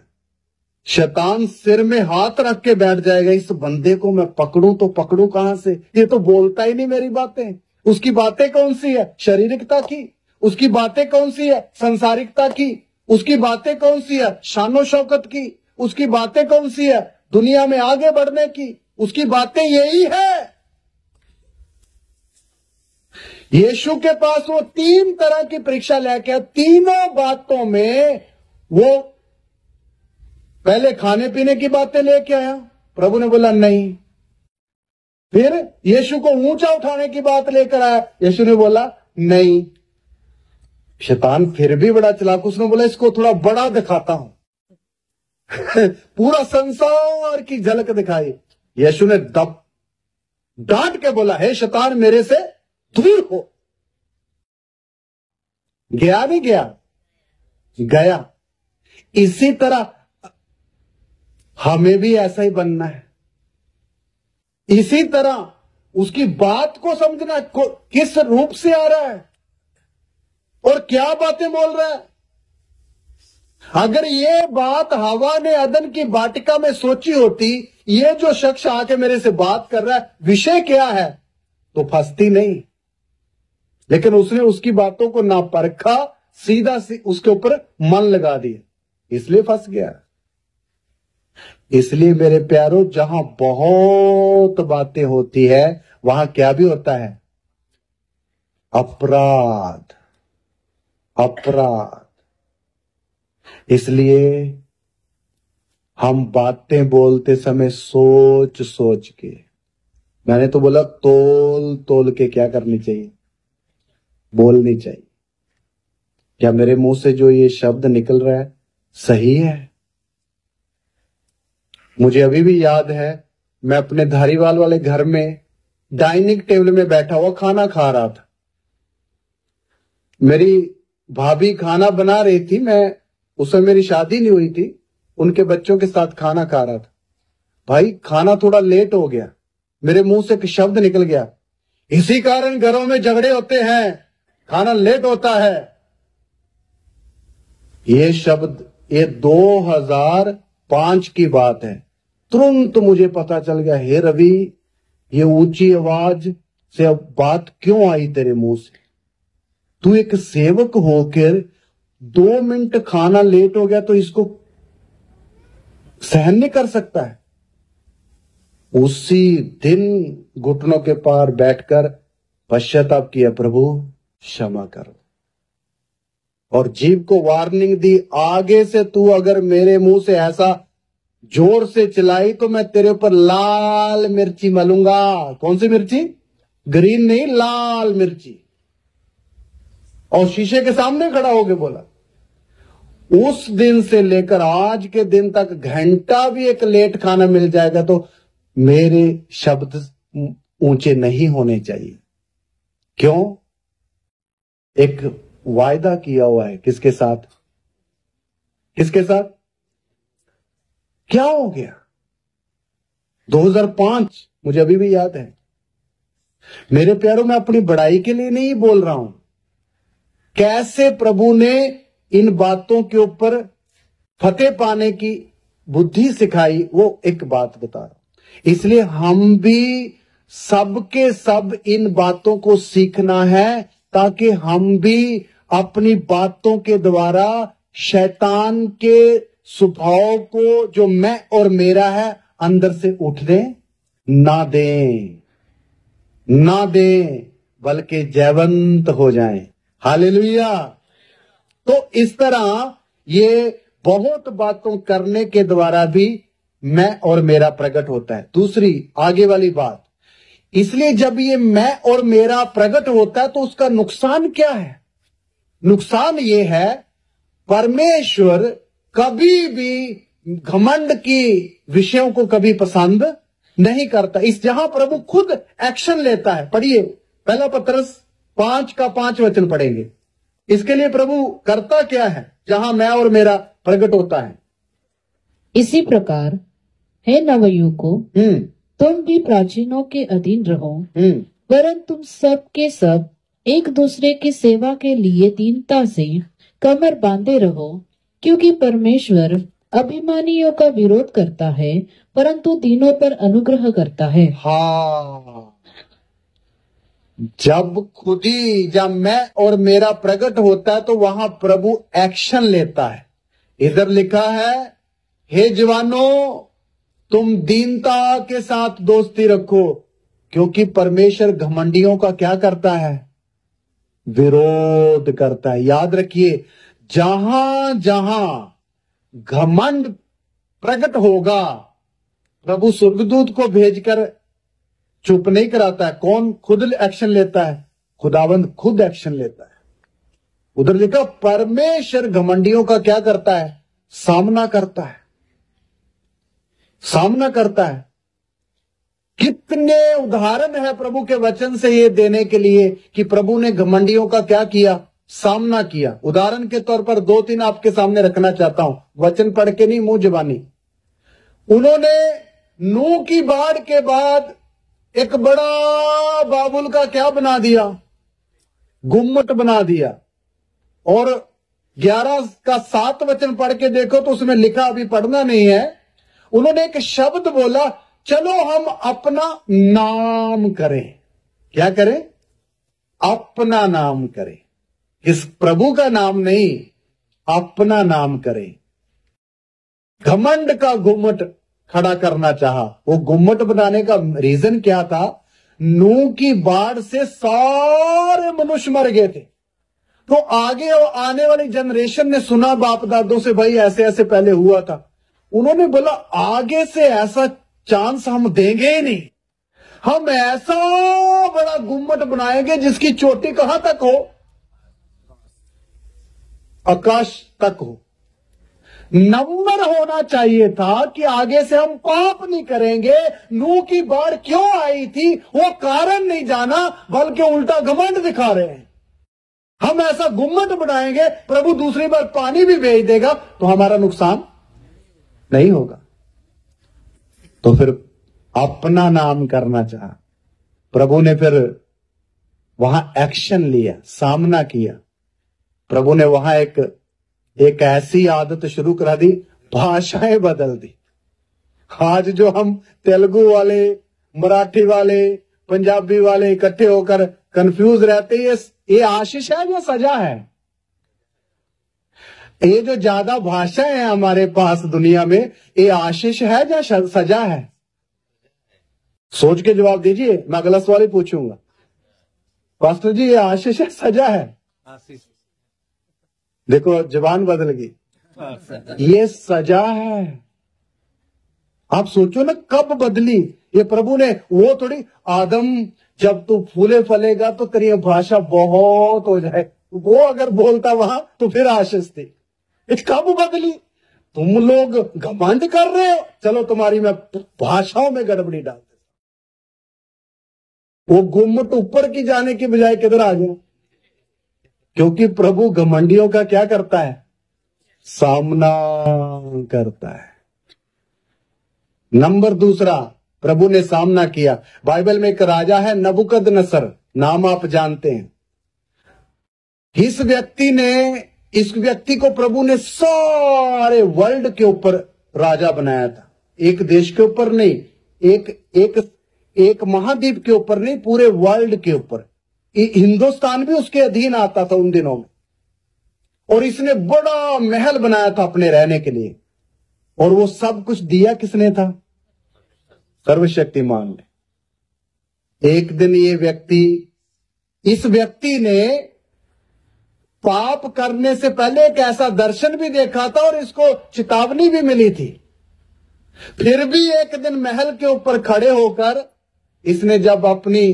शैतान सिर में हाथ रख के बैठ जाएगा, इस बंदे को मैं पकड़ूं तो पकड़ूं कहां से, ये तो बोलता ही नहीं मेरी बातें। उसकी बातें कौन सी है? शारीरिकता की। उसकी बातें कौन सी है? संसारिकता की। उसकी बातें कौन सी है? शानो शौकत की। उसकी बातें कौन सी है? दुनिया में आगे बढ़ने की। उसकी बातें यही है। यीशु के पास वो 3 तरह की परीक्षा लेके, तीनों बातों में वो पहले खाने पीने की बातें लेके आया, प्रभु ने बोला नहीं। फिर यीशु को ऊंचा उठाने की बात लेकर आया, यीशु ने बोला नहीं। शैतान फिर भी बड़ा चालाक, उसने बोला इसको थोड़ा बड़ा दिखाता हूं पूरा संसार की झलक दिखाई। यीशु ने डांट के बोला, हे शैतान मेरे से दूर हो। गया नहीं गया? गया। इसी तरह हमें भी ऐसा ही बनना है। इसी तरह उसकी बात को समझना, किस रूप से आ रहा है और क्या बातें बोल रहा है। अगर ये बात हवा ने अदन की वाटिका में सोची होती, ये जो शख्स आके मेरे से बात कर रहा है विषय क्या है, तो फंसती नहीं। लेकिन उसने उसकी बातों को ना परखा, सीधा उसके ऊपर मन लगा दिया, इसलिए फंस गया। इसलिए मेरे प्यारों, जहां बहुत बातें होती है वहां क्या भी होता है? अपराध। अपराध। इसलिए हम बातें बोलते समय सोच सोच के, मैंने तो बोला तोल तोल के क्या करनी चाहिए? बोलनी चाहिए। क्या मेरे मुंह से जो ये शब्द निकल रहा है सही है? मुझे अभी भी याद है, मैं अपने धारीवाल वाले घर में डाइनिंग टेबल में बैठा हुआ खाना खा रहा था। मेरी भाभी खाना बना रही थी, मैं उस समय मेरी शादी नहीं हुई थी, उनके बच्चों के साथ खाना खा रहा था। भाई खाना थोड़ा लेट हो गया, मेरे मुंह से एक शब्द निकल गया, इसी कारण घरों में झगड़े होते हैं, खाना लेट होता है। ये शब्द ये 2005 की बात है। तुरंत मुझे पता चल गया, हे रवि, ये ऊंची आवाज से अब बात क्यों आई तेरे मुंह से? तू एक सेवक होकर 2 मिनट खाना लेट हो गया तो इसको सहन नहीं कर सकता है? उसी दिन घुटनों के पार बैठकर पश्चाताप किया, प्रभु क्षमा करो, और जीभ को वार्निंग दी, आगे से तू अगर मेरे मुंह से ऐसा जोर से चिल्लाई तो मैं तेरे ऊपर लाल मिर्ची मलूंगा। कौन सी मिर्ची? ग्रीन नहीं, लाल मिर्ची। और शीशे के सामने खड़ा होके बोला। उस दिन से लेकर आज के दिन तक घंटा भी एक लेट खाना मिल जाएगा तो मेरे शब्द ऊंचे नहीं होने चाहिए। क्यों? एक वायदा किया हुआ है। किसके साथ? किसके साथ? क्या हो गया? 2005 मुझे अभी भी याद है। मेरे प्यारों, मैं अपनी बड़ाई के लिए नहीं बोल रहा हूं। कैसे प्रभु ने इन बातों के ऊपर फतेह पाने की बुद्धि सिखाई, वो एक बात बता रहा हूं। इसलिए हम भी सबके सब इन बातों को सीखना है, ताकि हम भी अपनी बातों के द्वारा शैतान के स्वभाव को, जो मैं और मेरा है, अंदर से उठने ना दें, बल्कि जयवंत हो जाएं। हालेलुया। तो इस तरह ये बहुत बातों करने के द्वारा भी मैं और मेरा प्रकट होता है। दूसरी आगे वाली बात, इसलिए जब ये मैं और मेरा प्रकट होता है तो उसका नुकसान क्या है? नुकसान ये है, परमेश्वर कभी भी घमंड की विषयों को कभी पसंद नहीं करता। इस जहां प्रभु खुद एक्शन लेता है। पढ़िए, पहला पत्रस 5 का 5 वचन पढ़ेंगे। इसके लिए प्रभु करता क्या है जहां मैं और मेरा प्रकट होता है? इसी प्रकार हे नवयुवकों, तुम भी प्राचीनों के अधीन रहो, वरन तुम सब के सब एक दूसरे की सेवा के लिए दीनता से कमर बांधे रहो, क्योंकि परमेश्वर अभिमानियों का विरोध करता है, परंतु दीनों पर अनुग्रह करता है। हाँ, जब मैं और मेरा प्रकट होता है तो वहां प्रभु एक्शन लेता है। इधर लिखा है, हे जवानों, तुम दीनता के साथ दोस्ती रखो, क्योंकि परमेश्वर घमंडियों का क्या करता है? विरोध करता है। याद रखिए, जहां जहां घमंड प्रकट होगा, प्रभु स्वर्गदूत को भेजकर चुप नहीं कराता है। कौन खुद एक्शन लेता है? खुदावंद खुद एक्शन लेता है। उधर लिखा, परमेश्वर घमंडियों का क्या करता है? सामना करता है, सामना करता है। कितने उदाहरण है प्रभु के वचन से ये देने के लिए कि प्रभु ने घमंडियों का क्या किया? सामना किया। उदाहरण के तौर पर 2-3 आपके सामने रखना चाहता हूं, वचन पढ़ के नहीं, मुंह जुबानी। उन्होंने नूह की बाढ़ के बाद एक बड़ा बाबुल का क्या बना दिया? गुम्मट बना दिया। और 11 का 7 वचन पढ़ के देखो तो उसमें लिखा, अभी पढ़ना नहीं है, उन्होंने एक शब्द बोला, चलो हम अपना नाम करें। क्या करें? अपना नाम करें। इस प्रभु का नाम नहीं, अपना नाम करें। घमंड का गुम्मट खड़ा करना चाहा। वो गुम्मट बनाने का रीजन क्या था? नूह की बाढ़ से सारे मनुष्य मर गए थे। तो आगे आने वाली जनरेशन ने सुना बाप दादों से, भाई ऐसे ऐसे पहले हुआ था। उन्होंने बोला, आगे से ऐसा चांस हम देंगे ही नहीं। हम ऐसा बड़ा गुम्मट बनाएंगे जिसकी चोटी कहां तक हो? आकाश तक हो। नंबर होना चाहिए था कि आगे से हम पाप नहीं करेंगे। नूह की बाढ़ क्यों आई थी वो कारण नहीं जाना, बल्कि उल्टा घमंड दिखा रहे हैं। हम ऐसा गुम्मट बनाएंगे, प्रभु दूसरी बार पानी भी भेज देगा तो हमारा नुकसान नहीं होगा। तो फिर अपना नाम करना चाहा। प्रभु ने फिर वहां एक्शन लिया, सामना किया। प्रभु ने वहां एक ऐसी आदत शुरू करा दी, भाषाएं बदल दी। आज जो हम तेलुगु वाले, मराठी वाले, पंजाबी वाले इकट्ठे होकर कंफ्यूज रहते हैं, ये आशीष है या सजा है? ये जो ज्यादा भाषाएं हैं हमारे पास दुनिया में, ये आशीष है या सजा है? सोच के जवाब दीजिए, मैं अगला सवाल ही पूछूंगा। पास्टर जी, ये आशीष है सजा है? आशीष। देखो जबान बदल गई। ये सजा है। आप सोचो ना, कब बदली ये प्रभु ने? वो थोड़ी, आदम जब तू फूले फलेगा तो तेरी भाषा बहुत हो जाए, वो अगर बोलता वहां तो फिर आशीष थी। कब बदली? तुम लोग घमंड कर रहे हो, चलो तुम्हारी मैं भाषाओं में गड़बड़ी डाल देता। वो गुम्मट ऊपर की जाने की बजाय किधर आ गया? क्योंकि प्रभु घमंडियों का क्या करता है? सामना करता है। नंबर दूसरा, प्रभु ने सामना किया। बाइबल में एक राजा है नबूकदनेस्सर, नाम आप जानते हैं। इस व्यक्ति को प्रभु ने सारे वर्ल्ड के ऊपर राजा बनाया था। एक देश के ऊपर नहीं, एक महाद्वीप के ऊपर नहीं, पूरे वर्ल्ड के ऊपर। हिंदुस्तान भी उसके अधीन आता था उन दिनों में। और इसने बड़ा महल बनाया था अपने रहने के लिए। और वो सब कुछ दिया किसने था? सर्वशक्तिमान ने। एक दिन इस व्यक्ति ने पाप करने से पहले एक ऐसा दर्शन भी देखा था और इसको चेतावनी भी मिली थी। फिर भी एक दिन महल के ऊपर खड़े होकर इसने जब अपनी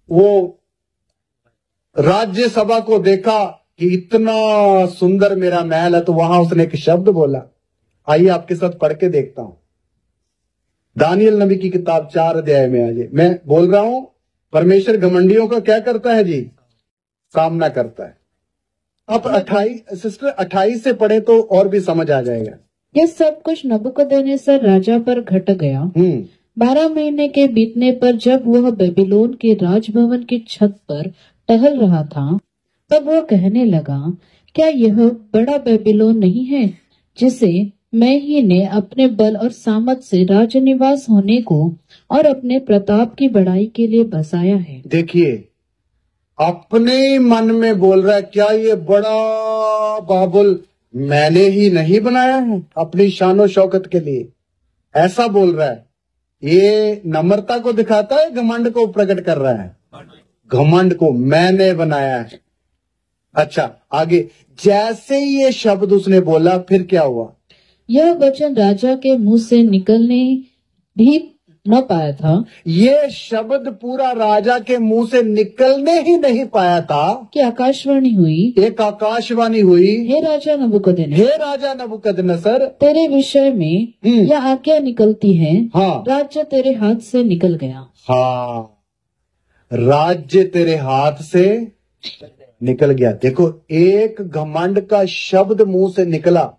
वो राज्यसभा को देखा कि इतना सुंदर मेरा महल है, तो वहां उसने एक शब्द बोला। आइए आपके साथ पढ़ के देखता हूं। दानियल नबी की किताब 4 अध्याय में आइए। मैं बोल रहा हूं, परमेश्वर घमंडियों का क्या करता है जी? सामना करता है। अब 28 से पढ़े तो और भी समझ आ जाएगा। यह सब कुछ नबूकदनेस्सर राजा पर घट गया। 12 महीने के बीतने पर जब वह बेबीलोन के राजभवन की छत पर टहल रहा था, तब वह कहने लगा, क्या यह बड़ा बेबीलोन नहीं है जिसे मैं ही ने अपने बल और सामर्थ से राजनिवास होने को और अपने प्रताप की बढ़ाई के लिए बसाया है। देखिए, अपने ही मन में बोल रहा है, क्या ये बड़ा बाबुल मैंने ही नहीं बनाया है अपनी शानो शौकत के लिए? ऐसा बोल रहा है। ये नम्रता को दिखाता है, घमंड को प्रकट कर रहा है? घमंड को मैंने बनाया है। अच्छा, आगे जैसे ही ये शब्द उसने बोला, फिर क्या हुआ? यह वचन राजा के मुंह से निकलने भी न पाया था। ये शब्द पूरा राजा के मुंह से निकलने ही नहीं पाया था कि आकाशवाणी हुई, एक आकाशवाणी हुई, हे राजा नबूकदनेस्सर, हे राजा नबूकदनेस्सर, तेरे विषय में यह आज्ञा निकलती है, हाँ, राज्य तेरे हाथ से निकल गया। हाँ, राज्य तेरे हाथ से निकल गया। देखो, एक घमंड का शब्द मुंह से निकला,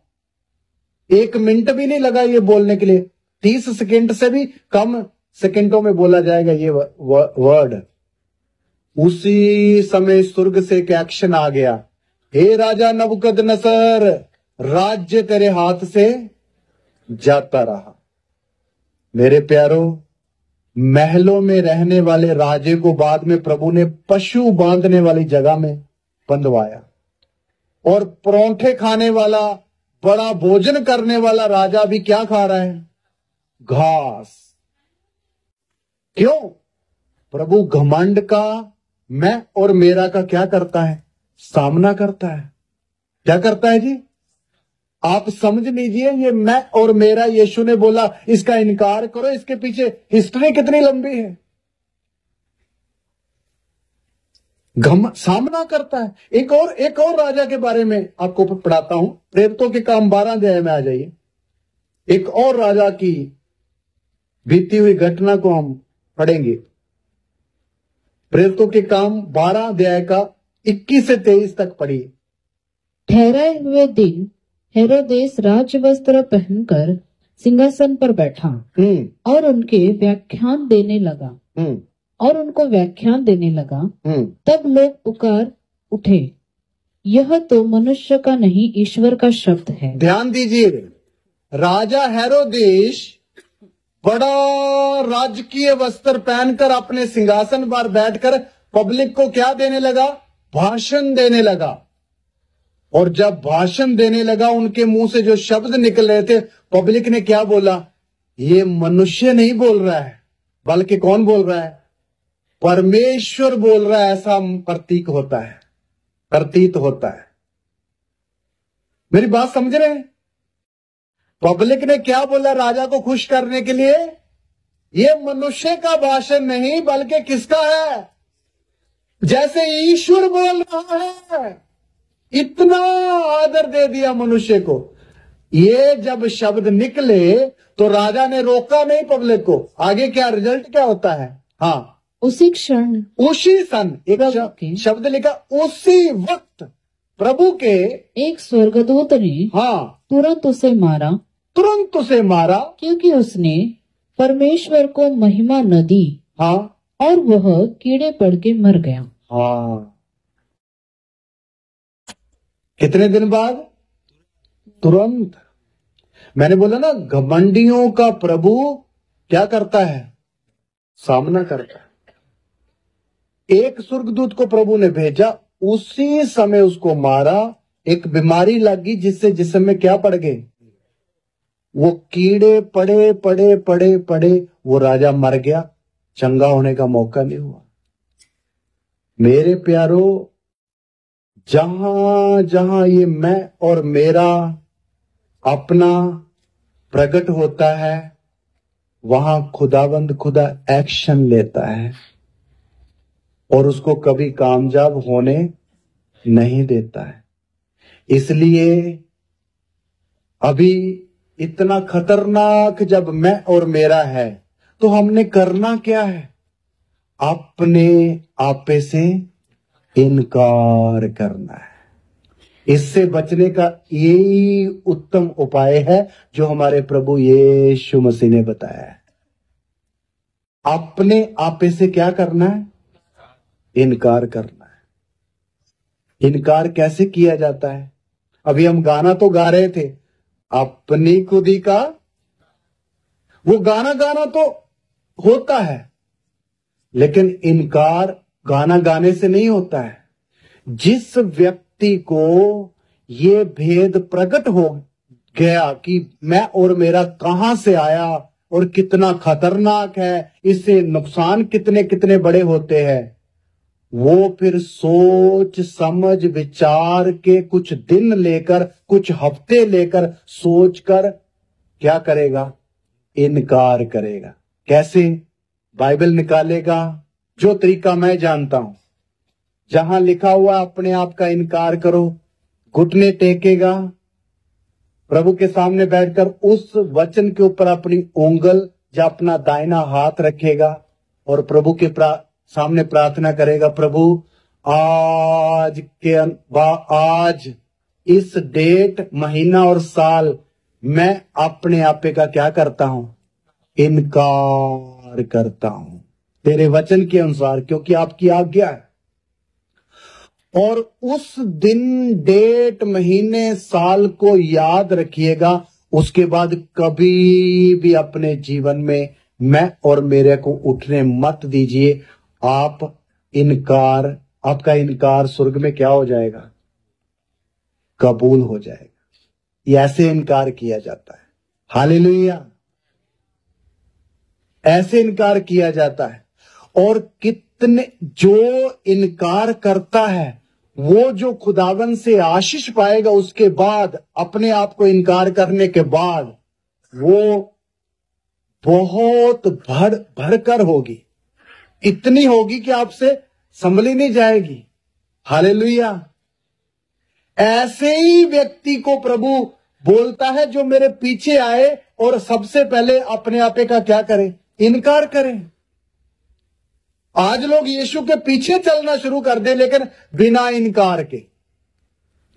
1 मिनट भी नहीं लगा ये बोलने के लिए। 30 सेकंड से भी कम सेकंडों में बोला जाएगा ये वर्ड। उसी समय स्वर्ग से एक एक्शन आ गया, हे राजा नबूकदनेस्सर, राज्य तेरे हाथ से जाता रहा। मेरे प्यारों, महलों में रहने वाले राजे को बाद में प्रभु ने पशु बांधने वाली जगह में बंधवाया, और परोंठे खाने वाला, बड़ा भोजन करने वाला राजा भी क्या खा रहा है? घास। क्यों? प्रभु घमंड का, मैं और मेरा का क्या करता है? सामना करता है। क्या करता है जी? आप समझ लीजिए, ये मैं और मेरा यीशु ने बोला इसका इनकार करो, इसके पीछे हिस्ट्री कितनी लंबी है। सामना करता है। एक और राजा के बारे में आपको पढ़ाता हूं, प्रेरितों के काम 12 अध्याय में आ जाइए। एक और राजा की बीती हुई घटना को हम पढ़ेंगे। प्रेरितों के काम 12 अध्याय का 21 से 23 तक पढ़िए। ठहराए हुए दिन हेरोदेस राजवस्त्र पहनकर सिंहासन पर बैठा और उनको व्याख्यान देने लगा। तब लोग पुकार उठे, यह तो मनुष्य का नहीं, ईश्वर का शब्द है। ध्यान दीजिए, राजा हेरोदेस बड़ा राजकीय वस्त्र पहनकर अपने सिंहासन पर बैठकर पब्लिक को क्या देने लगा? भाषण देने लगा। और जब भाषण देने लगा, उनके मुंह से जो शब्द निकल रहे थे, पब्लिक ने क्या बोला? ये मनुष्य नहीं बोल रहा है, बल्कि कौन बोल रहा है? परमेश्वर बोल रहा है। ऐसा प्रतीत होता है। मेरी बात समझ रहे हैं? पब्लिक ने क्या बोला राजा को खुश करने के लिए? ये मनुष्य का भाषण नहीं, बल्कि किसका है? जैसे ईश्वर बोल रहा है। इतना आदर दे दिया मनुष्य को। ये जब शब्द निकले तो राजा ने रोका नहीं पब्लिक को। आगे क्या रिजल्ट क्या होता है? हाँ, उसी क्षण, उसी सन, एक शब्द लिखा, उसी वक्त प्रभु के एक स्वर्गदूत ने तुरंत उसे मारा, क्योंकि उसने परमेश्वर को महिमा न दी। और वह कीड़े पड़ के मर गया। कितने दिन बाद? तुरंत। मैंने बोला ना, घमंडियों का प्रभु क्या करता है? सामना करता है। एक स्वर्गदूत को प्रभु ने भेजा, उसी समय उसको मारा। एक बीमारी लगी जिससे जिस्म में क्या पड़ गए? वो कीड़े पड़े, वो राजा मर गया, चंगा होने का मौका नहीं हुआ। मेरे प्यारो, जहां जहां ये मैं और मेरा अपना प्रकट होता है, वहां खुदा एक्शन लेता है और उसको कभी कामयाब होने नहीं देता है। इसलिए अभी इतना खतरनाक जब मैं और मेरा है, तो हमने करना क्या है? अपने आपे से इनकार करना है। इससे बचने का यही उत्तम उपाय है जो हमारे प्रभु यीशु मसीह ने बताया है। अपने आपे से क्या करना है? इनकार करना है। इनकार कैसे किया जाता है? अभी हम गाना तो गा रहे थे, अपनी खुदी का। वो गाना गाना तो होता है, लेकिन इनकार गाना गाने से नहीं होता है। जिस व्यक्ति को ये भेद प्रकट हो गया कि मैं और मेरा कहां से आया और कितना खतरनाक है, इससे नुकसान कितने कितने बड़े होते हैं, वो फिर सोच समझ विचार के कुछ दिन लेकर, कुछ हफ्ते लेकर सोचकर क्या करेगा? इनकार करेगा। कैसे? बाइबल निकालेगा। जो तरीका मैं जानता हूं, जहां लिखा हुआ अपने आप का इनकार करो, घुटने टेकेगा, प्रभु के सामने बैठकर उस वचन के ऊपर अपनी उंगल या अपना दाहिना हाथ रखेगा और प्रभु के सामने प्रार्थना करेगा, प्रभु आज इस डेट, महीना और साल मैं अपने आपे का क्या करता हूं? इनकार करता हूं तेरे वचन के अनुसार, क्योंकि आपकी आज्ञा है। और उस दिन, डेट, महीने, साल को याद रखिएगा। उसके बाद कभी भी अपने जीवन में मैं और मेरे को उठने मत दीजिए। आपका इनकार स्वर्ग में क्या हो जाएगा? कबूल हो जाएगा। ये ऐसे इनकार किया जाता है। हालेलुया, ऐसे इनकार किया जाता है। और कितने जो इनकार करता है, वो जो खुदावन से आशीष पाएगा, उसके बाद, अपने आप को इनकार करने के बाद, वो बहुत भरकर होगी। इतनी होगी कि आपसे संभली नहीं जाएगी। हालेलुया। ऐसे ही व्यक्ति को प्रभु बोलता है जो मेरे पीछे आए और सबसे पहले अपने आपे का क्या करे? इनकार करें। आज लोग यीशु के पीछे चलना शुरू कर दे, लेकिन बिना इनकार के।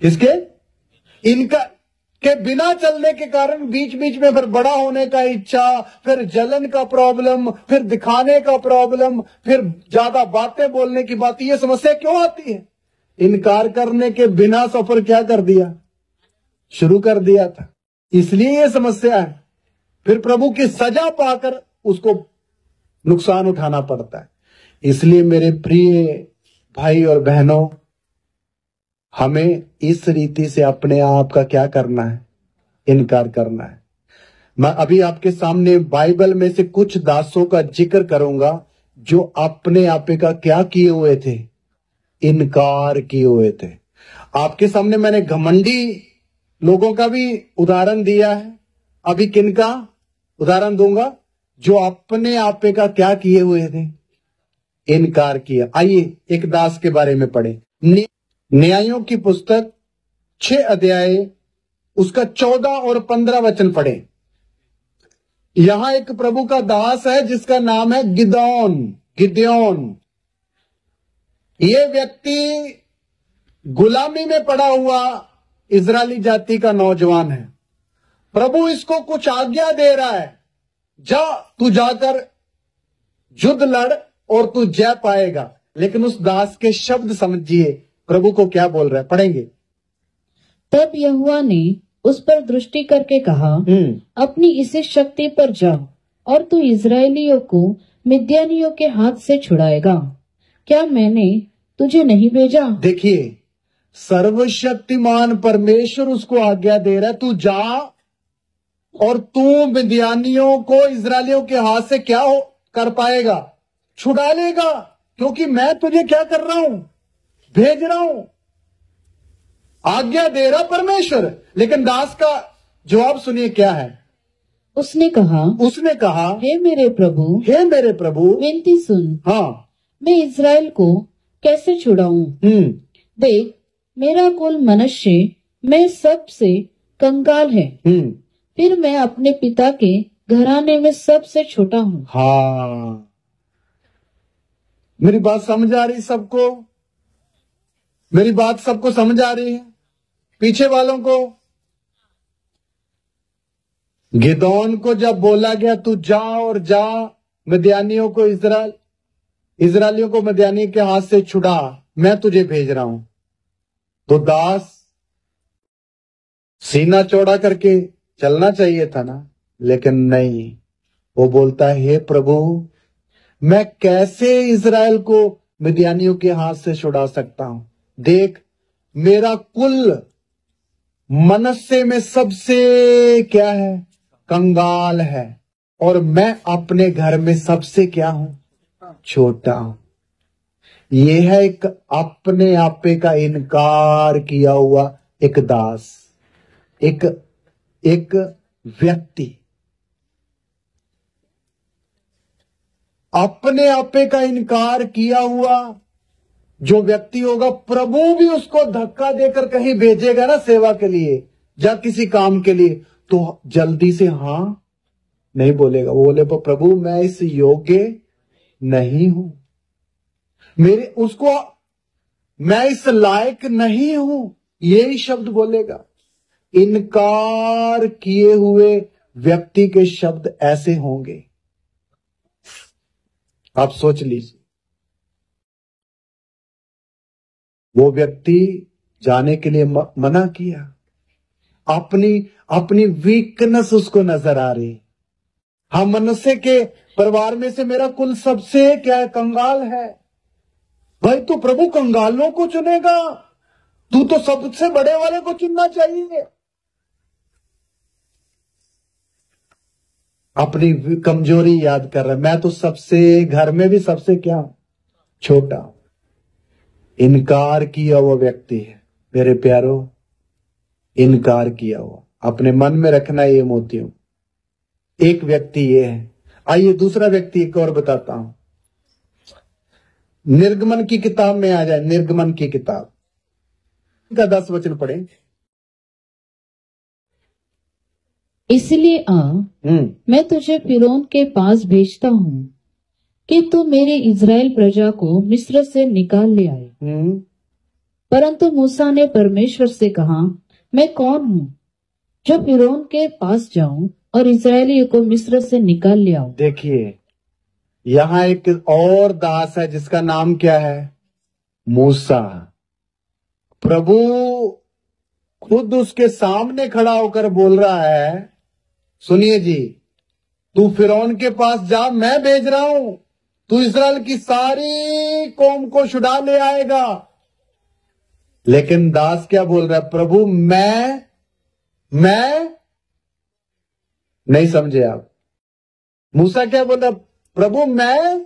किसके? इनकार के बिना चलने के कारण बीच बीच में फिर बड़ा होने का इच्छा, फिर जलन का प्रॉब्लम, फिर दिखाने का प्रॉब्लम, फिर ज्यादा बातें बोलने की बात। ये समस्या क्यों आती है? इनकार करने के बिना सफर क्या कर दिया? शुरू कर दिया था। इसलिए ये समस्या है। फिर प्रभु की सजा पाकर उसको नुकसान उठाना पड़ता है। इसलिए मेरे प्रिय भाई और बहनों, हमें इस रीति से अपने आप का क्या करना है? इनकार करना है। मैं अभी आपके सामने बाइबल में से कुछ दासों का जिक्र करूंगा जो अपने आपे का क्या किए हुए थे? इनकार किए हुए थे। आपके सामने मैंने घमंडी लोगों का भी उदाहरण दिया है। अभी किनका उदाहरण दूंगा? जो अपने आपे का क्या किए हुए थे? इनकार किया। आइए एक दास के बारे में पढ़े। न्यायों की पुस्तक 6 अध्याय उसका 14 और 15 वचन पढ़े। यहां एक प्रभु का दास है जिसका नाम है गिदोन। ये व्यक्ति गुलामी में पड़ा हुआ इजरायली जाति का नौजवान है। प्रभु इसको कुछ आज्ञा दे रहा है, तू जाकर युद्ध लड़ और तू जय पाएगा। लेकिन उस दास के शब्द समझिए, प्रभु को क्या बोल रहा है, पढ़ेंगे। तब यहोवा ने उस पर दृष्टि करके कहा, अपनी इसी शक्ति पर जा और तू इजरायलियों को मिद्यानियों के हाथ से छुड़ाएगा। क्या मैंने तुझे नहीं भेजा? देखिए, सर्वशक्तिमान परमेश्वर उसको आज्ञा दे रहा है, तू जा और तू मिद्यानियों को इजरायलियों के हाथ से क्या कर पाएगा? छुड़ा लेगा, क्योंकि मैं तुझे क्या कर रहा हूं? भेज रहा हूं। आज्ञा दे रहा परमेश्वर। लेकिन दास का जवाब सुनिए क्या है। उसने कहा, हे मेरे प्रभु, विनती सुन। हाँ, मैं इजराइल को कैसे छुड़ाऊं? देख, मेरा कुल मनुष्य में सबसे कंगाल है। फिर मैं अपने पिता के घराने में सबसे छोटा हूँ। हाँ, मेरी बात समझ आ रही सबको? मेरी बात सबको समझ आ रही है? पीछे वालों को? गिदोन को जब बोला गया तू जा और जा मिद्यानियों को इजरायलियों को मिद्यानी के हाथ से छुड़ा, मैं तुझे भेज रहा हूं, तो दास सीना चौड़ा करके चलना चाहिए था ना, लेकिन नहीं। वो बोलता है, हे प्रभु, मैं कैसे इजराइल को मिद्यानियों के हाथ से छुड़ा सकता हूं? देख, मेरा कुल मनस्से में सबसे क्या है? कंगाल है, और मैं अपने घर में सबसे क्या हूं? छोटा हूं। यह है एक अपने आपे का इनकार किया हुआ एक दास, एक व्यक्ति। अपने आपे का इनकार किया हुआ जो व्यक्ति होगा, प्रभु भी उसको धक्का देकर कहीं भेजेगा ना सेवा के लिए या किसी काम के लिए, तो जल्दी से हां नहीं बोलेगा। वो बोले, प्रभु मैं इस योग्य नहीं हूं, मैं इस लायक नहीं हूं, यही शब्द बोलेगा। इनकार किए हुए व्यक्ति के शब्द ऐसे होंगे। आप सोच लीजिए, वो व्यक्ति जाने के लिए मना किया, अपनी वीकनेस उसको नजर आ रही। हम मनुष्य के परिवार में से मेरा कुल सबसे क्या है? कंगाल है। भाई तू प्रभु कंगालों को चुनेगा? तू तो सबसे बड़े वाले को चुनना चाहिए। अपनी कमजोरी याद कर रहा है, मैं तो सबसे, घर में भी सबसे क्या? छोटा। इनकार किया हुआ व्यक्ति है मेरे प्यारो, इनकार किया हुआ। अपने मन में रखना ये मोतियों। एक व्यक्ति ये है। आइए दूसरा व्यक्ति एक और बताता हूं। निर्गमन की किताब में आ जाए, निर्गमन की किताब का 10 वचन पढ़े। इसलिए मैं तुझे फिरौन के पास भेजता हूँ कि तू मेरे इज़राइल प्रजा को मिस्र से निकाल ले आए। परंतु मूसा ने परमेश्वर से कहा, मैं कौन हूँ जो फिरौन के पास जाऊं और इज़राइलियों को मिस्र से निकाल ले आऊं? देखिए, यहां एक और दास है जिसका नाम क्या है? मूसा। प्रभु खुद उसके सामने खड़ा होकर बोल रहा है, सुनिए जी, तू फिरौन के पास जा, मैं भेज रहा हूं, तू इस्राएल की सारी कौम को छुड़ा ले आएगा। लेकिन दास क्या बोल रहा है? प्रभु मैं नहीं समझे आप। मूसा क्या बोल रहा? प्रभु मैं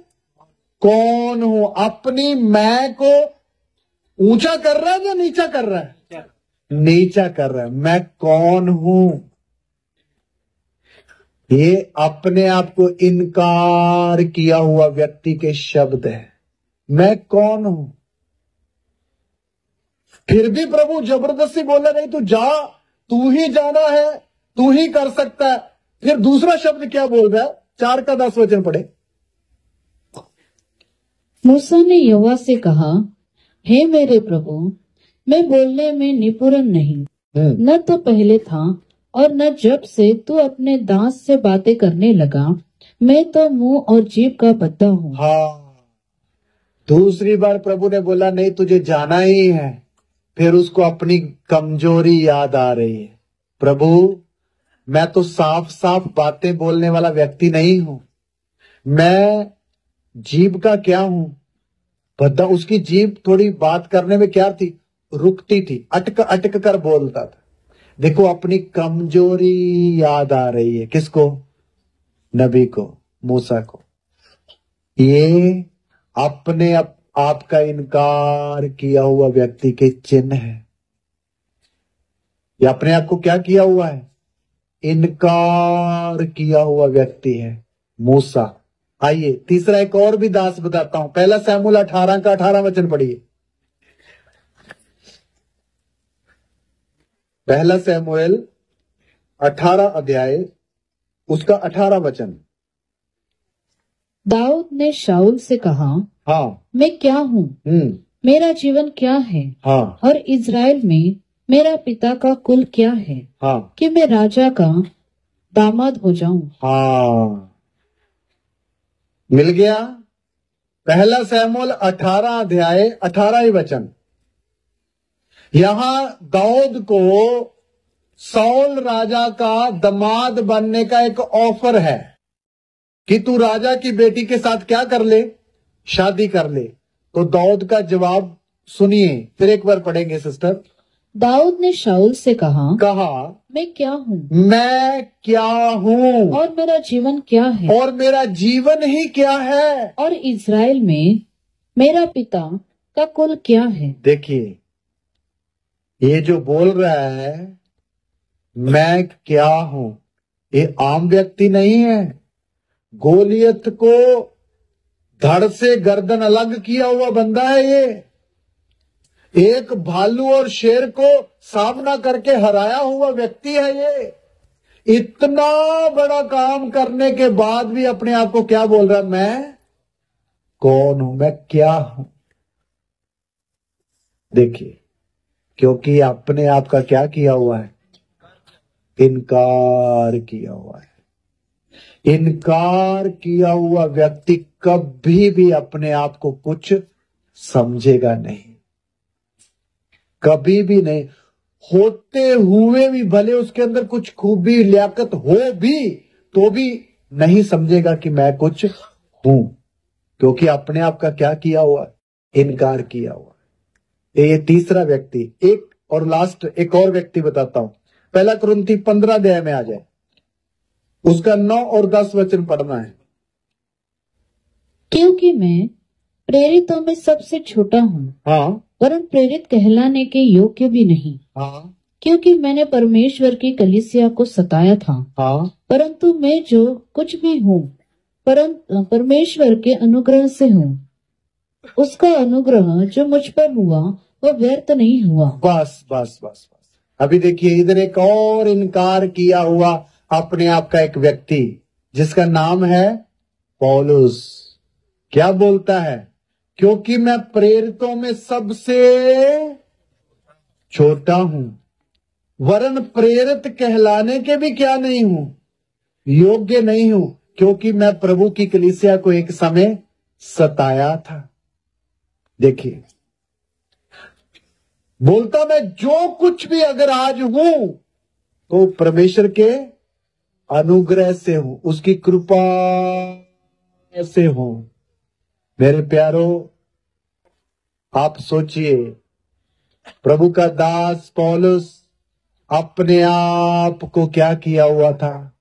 कौन हूं? अपनी मैं को ऊंचा कर रहा है या नीचा कर रहा है? नीचा कर रहा है। मैं कौन हूं? ये अपने आप को इनकार किया हुआ व्यक्ति के शब्द है। मैं कौन हूं? फिर भी प्रभु जबरदस्ती बोला, नहीं तू जा, तू ही जाना है, तू ही कर सकता है। फिर दूसरा शब्द क्या बोल रहा है? 4 का 10 वचन पढ़े। मूसा ने यहोवा से कहा, हे मेरे प्रभु, मैं बोलने में निपुण नहीं, न तो पहले था और न जब से तू अपने दास से बातें करने लगा। मैं तो मुंह और जीभ का बद्दा हूँ। हाँ, दूसरी बार प्रभु ने बोला, नहीं तुझे जाना ही है। फिर उसको अपनी कमजोरी याद आ रही है। प्रभु मैं तो साफ साफ बातें बोलने वाला व्यक्ति नहीं हूं, मैं जीभ का क्या हूं? बद्दा। उसकी जीभ थोड़ी बात करने में क्या थी? रुकती थी, अटक कर बोलता था। देखो, अपनी कमजोरी याद आ रही है। किसको? नबी को, मूसा को। ये अपने आप का इनकार किया हुआ व्यक्ति के चिन्ह है। ये अपने आप को क्या किया हुआ है? इनकार किया हुआ व्यक्ति है मूसा। आइए तीसरा एक और भी दास बताता हूं। पहला शमूएल 18 का 18 वचन पढ़िए। पहला शमूएल 18 अध्याय उसका 18 वचन। दाऊद ने शाऊल से कहा, हाँ, मैं क्या हूँ? मेरा जीवन क्या है? हाँ, और इज़राइल में मेरा पिता का कुल क्या है? हाँ, कि मैं राजा का दामाद हो जाऊं। हाँ, मिल गया। पहला शमूएल 18 अध्याय 18 ही वचन। यहां दाऊद को साउल राजा का दामाद बनने का एक ऑफर है कि तू राजा की बेटी के साथ क्या कर ले, शादी कर ले। तो दाऊद का जवाब सुनिए, फिर एक बार पढ़ेंगे सिस्टर। दाऊद ने शाऊल से कहा, मैं क्या हूँ और मेरा जीवन क्या है, और मेरा जीवन ही क्या है, और इज़राइल में मेरा पिता का कुल क्या है। देखिए, ये जो बोल रहा है मैं क्या हूँ, ये आम व्यक्ति नहीं है। गोलियत को धड़ से गर्दन अलग किया हुआ बंदा है ये। एक भालू और शेर को सामना करके हराया हुआ व्यक्ति है ये। इतना बड़ा काम करने के बाद भी अपने आप को क्या बोल रहा है, मैं कौन हूं, मैं क्या हूं। देखिए, क्योंकि अपने आप का क्या किया हुआ है, इनकार किया हुआ है। इनकार किया हुआ व्यक्ति कभी भी अपने आप को कुछ समझेगा नहीं, कभी भी नहीं। होते हुए भी भले उसके अंदर कुछ खूबी लियाकत हो भी, तो भी नहीं समझेगा कि मैं कुछ हूं, क्योंकि अपने आप का क्या किया हुआ, इनकार किया हुआ। ये तीसरा व्यक्ति। एक और लास्ट एक और व्यक्ति बताता हूं, पहला कुरिन्थी 15 अध्याय में आ जाए, उसका 9 और 10 वचन पढ़ना है। क्योंकि मैं प्रेरितों में सबसे छोटा हूँ, हाँ, वरन प्रेरित कहलाने के योग्य भी नहीं, हाँ, क्योंकि मैंने परमेश्वर की कलीसिया को सताया था। हाँ, परंतु मैं जो कुछ भी हूँ परमेश्वर के अनुग्रह से हूँ। उसका अनुग्रह जो मुझ पर हुआ वह व्यर्थ नहीं हुआ। बस बस बस बस। अभी देखिए, इधर एक और इनकार किया हुआ अपने आप का एक व्यक्ति, जिसका नाम है पौलुस। क्या बोलता है, क्योंकि मैं प्रेरितों में सबसे छोटा हूं, वरन प्रेरित कहलाने के भी क्या नहीं हूं, योग्य नहीं हूं, क्योंकि मैं प्रभु की कलीसिया को एक समय सताया था। देखिए, बोलता मैं जो कुछ भी अगर आज हूं तो परमेश्वर के अनुग्रह से हूं, उसकी कृपा से हूं। मेरे प्यारो, आप सोचिए, प्रभु का दास पौलुस अपने आप को क्या किया हुआ था,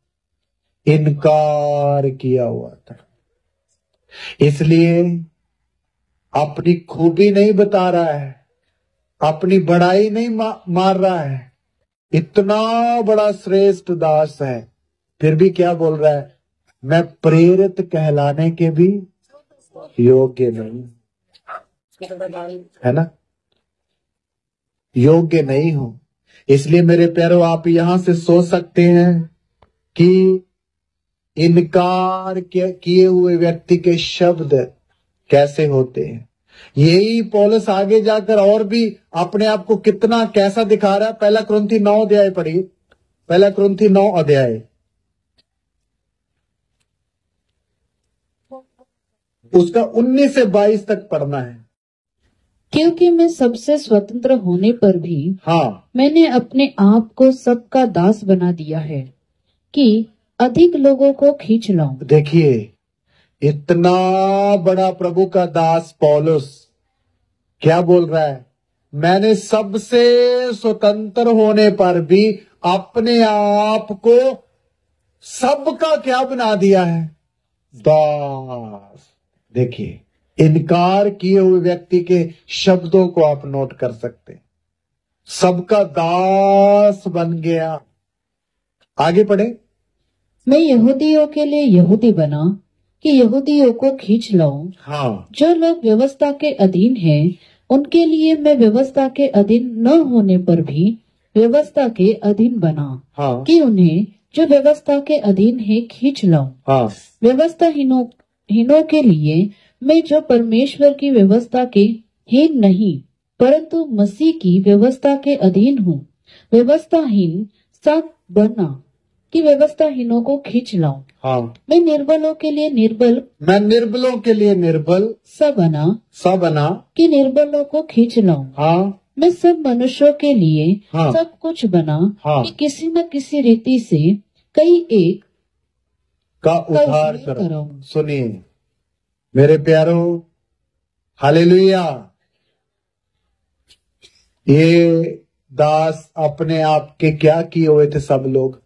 इनकार किया हुआ था। इसलिए अपनी खूबी नहीं बता रहा है, अपनी बड़ाई नहीं मार रहा है। इतना बड़ा श्रेष्ठ दास है, फिर भी क्या बोल रहा है, मैं प्रेरित कहलाने के भी योग्य नहीं, है ना, योग्य नहीं हूं। इसलिए मेरे प्यारों, आप यहां से सोच सकते हैं कि इनकार किए हुए व्यक्ति के शब्द कैसे होते हैं। यही पौलुस आगे जाकर और भी अपने आप को कितना कैसा दिखा रहा है। पहला कुरिन्थी 9 अध्याय पढ़िए, पहला कुरिन्थी 9 अध्याय, उसका 19 से 22 तक पढ़ना है। क्योंकि मैं सबसे स्वतंत्र होने पर भी मैंने अपने आप को सबका दास बना दिया है कि अधिक लोगों को खींच लाऊं। देखिए, इतना बड़ा प्रभु का दास पौलुस क्या बोल रहा है, मैंने सबसे स्वतंत्र होने पर भी अपने आप को सबका क्या बना दिया है, दास। देखिए, इनकार किए हुए व्यक्ति के शब्दों को आप नोट कर सकते हैं, सबका दास बन गया। आगे पढ़े। मैं यहूदियों के लिए यहूदी बना कि यहूदियों को खींच लाऊं। हाँ, जो लोग व्यवस्था के अधीन हैं, उनके लिए मैं व्यवस्था के अधीन न होने पर भी व्यवस्था के अधीन बना। हाँ, कि उन्हें जो व्यवस्था के अधीन है खींच लाऊं। हाँ, व्यवस्था हीनों के लिए मैं जो परमेश्वर की व्यवस्था के हीन नहीं परंतु मसीह की व्यवस्था के अधीन हूँ, व्यवस्थाहीन सा बना कि व्यवस्थाहीनों को खींच लाऊं। हाँ, मैं निर्बलों के लिए निर्बल, मैं निर्बलों के लिए निर्बल सा बना कि निर्बलों को खींच लाऊं। हाँ, मैं सब मनुष्यों के लिए हाँ। सब कुछ बना हाँ। कि किसी न किसी रीति से कई एक का उद्धार कराऊं। सुनिए मेरे प्यारो, हालेलुया। ये दास अपने आप के क्या किए हुए थे? सब लोग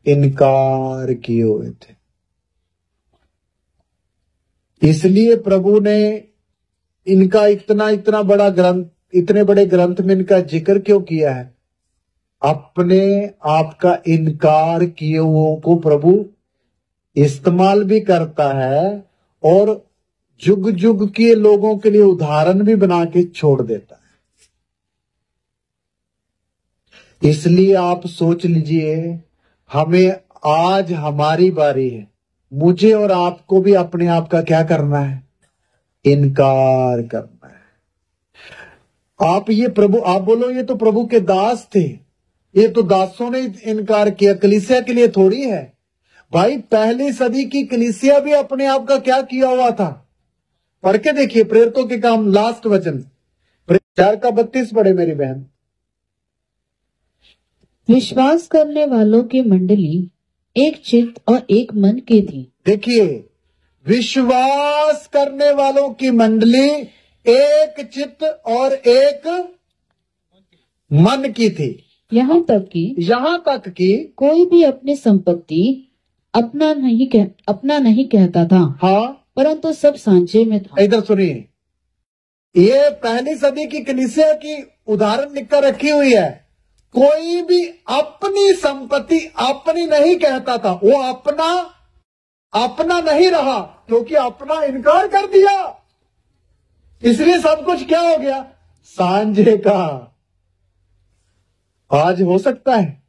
इनकार किए हुए थे। इसलिए प्रभु ने इनका इतना बड़ा ग्रंथ, इतने बड़े ग्रंथ में इनका जिक्र क्यों किया है? अपने आप का इनकार किए हुओं को प्रभु इस्तेमाल भी करता है और जुग जुग के लोगों के लिए उदाहरण भी बना के छोड़ देता है। इसलिए आप सोच लीजिए, हमें आज हमारी बारी है, मुझे और आपको भी अपने आप का क्या करना है? इनकार करना है। आप बोलो ये तो प्रभु के दास थे, ये तो दासों ने इनकार किया, कलीसिया के लिए थोड़ी है। भाई पहली सदी की कलीसिया भी अपने आप का क्या किया हुआ था? पढ़ के देखिए प्रेरितों के काम, लास्ट वचन 4:32 पढ़े मेरी बहन। विश्वास करने वालों की मंडली एक चित्त और एक मन की थी। देखिए, विश्वास करने वालों की मंडली एक चित्त और एक मन की थी। यहाँ तक कि कोई भी अपनी संपत्ति अपना नहीं कहता था। हाँ, परंतु सब सांझे में था। इधर सुनिए, ये पहली सदी की कलीसिया की उदाहरण लिखकर रखी हुई है। कोई भी अपनी संपत्ति अपनी नहीं कहता था, वो अपना नहीं रहा, क्योंकि अपना इनकार कर दिया, इसलिए सब कुछ क्या हो गया? सांझे का। आज हो सकता है,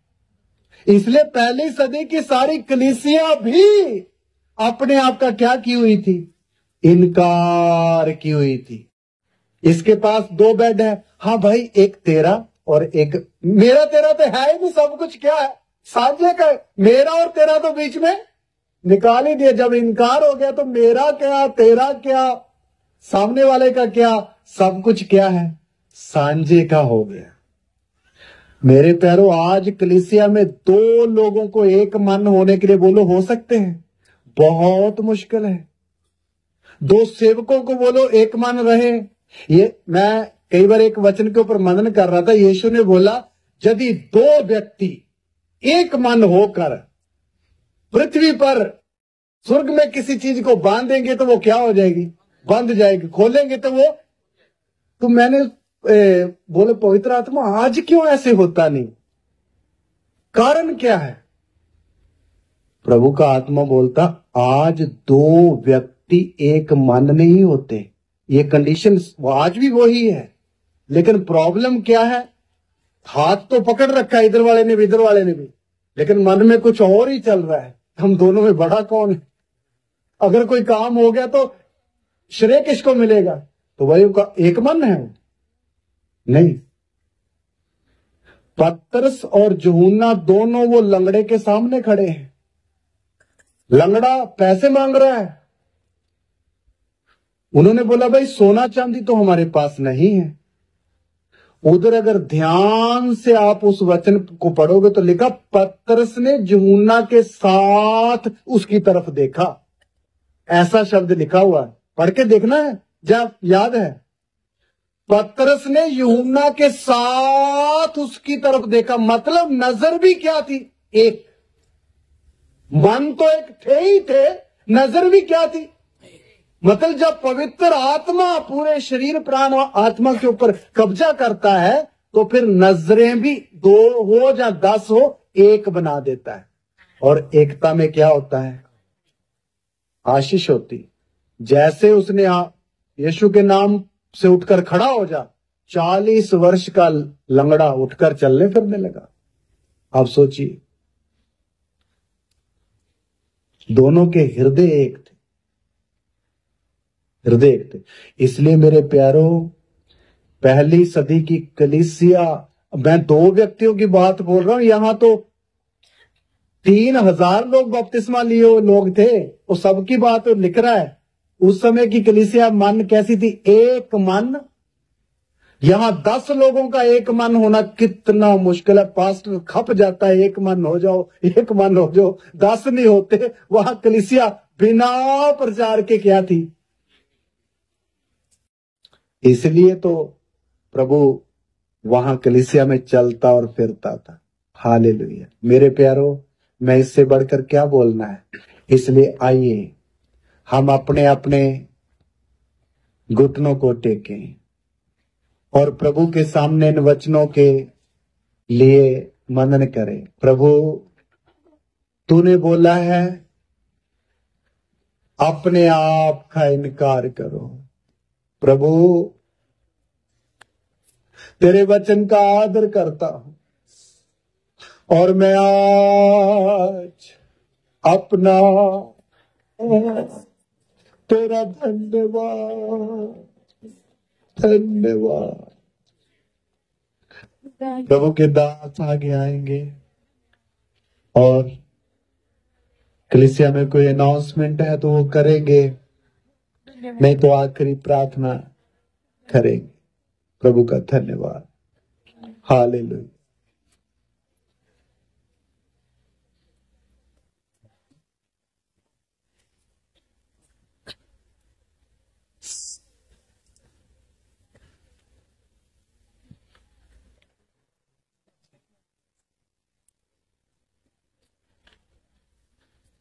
इसलिए पहली सदी की सारी कलीसिया भी अपने आप का क्या की हुई थी? इनकार की हुई थी। इसके पास 2 बेड है, हाँ भाई, एक तेरा और एक मेरा। तेरा तो है ही नहीं, सब कुछ क्या है? सांझे का। मेरा और तेरा तो बीच में निकाल ही दिया। जब इनकार हो गया तो मेरा क्या, तेरा क्या, सामने वाले का क्या, सब कुछ क्या है? सांझे का हो गया। मेरे प्यारो, आज कलीसिया में 2 लोगों को एक मन होने के लिए बोलो, हो सकते हैं? बहुत मुश्किल है। 2 सेवकों को बोलो एक मन रहे। ये मैं कई बार एक वचन के ऊपर मनन कर रहा था। यीशु ने बोला, यदि 2 व्यक्ति एक मन होकर पृथ्वी पर स्वर्ग में किसी चीज को बांधेंगे तो वो क्या हो जाएगी? बंध जाएगी। खोलेंगे तो वो। तो मैंने बोले, पवित्र आत्मा आज क्यों ऐसे होता नहीं? कारण क्या है? प्रभु का आत्मा बोलता, आज 2 व्यक्ति एक मन नहीं होते। ये कंडीशन आज भी वही है, लेकिन प्रॉब्लम क्या है? हाथ तो पकड़ रखा है इधर वाले ने भी, इधर वाले ने भी, लेकिन मन में कुछ और ही चल रहा है। हम दोनों में बड़ा कौन है? अगर कोई काम हो गया तो श्रेय किसको मिलेगा? तो वही का एक मन है नहीं। पतरस और यूहन्ना दोनों वो लंगड़े के सामने खड़े हैं। लंगड़ा पैसे मांग रहा है। उन्होंने बोला, भाई सोना चांदी तो हमारे पास नहीं है। उधर अगर ध्यान से आप उस वचन को पढ़ोगे तो लिखा, पतरस ने यूहन्ना के साथ उसकी तरफ देखा। ऐसा शब्द लिखा हुआ है, पढ़ के देखना है जब याद है। पतरस ने यूहन्ना के साथ उसकी तरफ देखा, मतलब नजर भी क्या थी? एक। मन तो एक थे ही थे, नजर भी क्या थी? मतलब जब पवित्र आत्मा पूरे शरीर प्राण और आत्मा के ऊपर कब्जा करता है तो फिर नजरें भी 2 हो या 10 हो, एक बना देता है। और एकता में क्या होता है? आशीष होती। जैसे उसने यीशु के नाम से उठकर खड़ा हो जा, 40 वर्ष का लंगड़ा उठकर चलने फिरने लगा। आप सोचिए, दोनों के हृदय एक थे, हृदय एक थे। इसलिए मेरे प्यारों, पहली सदी की कलीसिया, मैं 2 व्यक्तियों की बात बोल रहा हूं, यहां तो 3000 लोग बपतिस्मा लिए हुए लोग थे, वो सबकी बात लिख रहा है। उस समय की कलीसिया मन कैसी थी? एक मन, यहां 10 लोगों का एक मन होना कितना मुश्किल है। पास्टर खप जाता है, एक मन हो जाओ, एक मन हो जाओ। 10 नहीं होते। वहां कलीसिया बिना प्रचार के क्या थी। इसलिए तो प्रभु वहां कलीसिया में चलता और फिरता था। हालेलुया। मेरे प्यारो, मैं इससे बढ़कर क्या बोलना है। इसलिए आइए हम अपने अपने घुटनों को टेकें और प्रभु के सामने इन वचनों के लिए मनन करें। प्रभु, तूने बोला है अपने आप का इनकार करो। प्रभु, तेरे वचन का आदर करता हूं और मैं आज अपना तेरा धन्यवाद धन्यवाद। प्रभु के दास आगे आएंगे और कलीसिया में कोई अनाउंसमेंट है तो वो करेंगे, नहीं तो आखिरी प्रार्थना करेंगे। प्रभु का धन्यवाद। हालेलुया।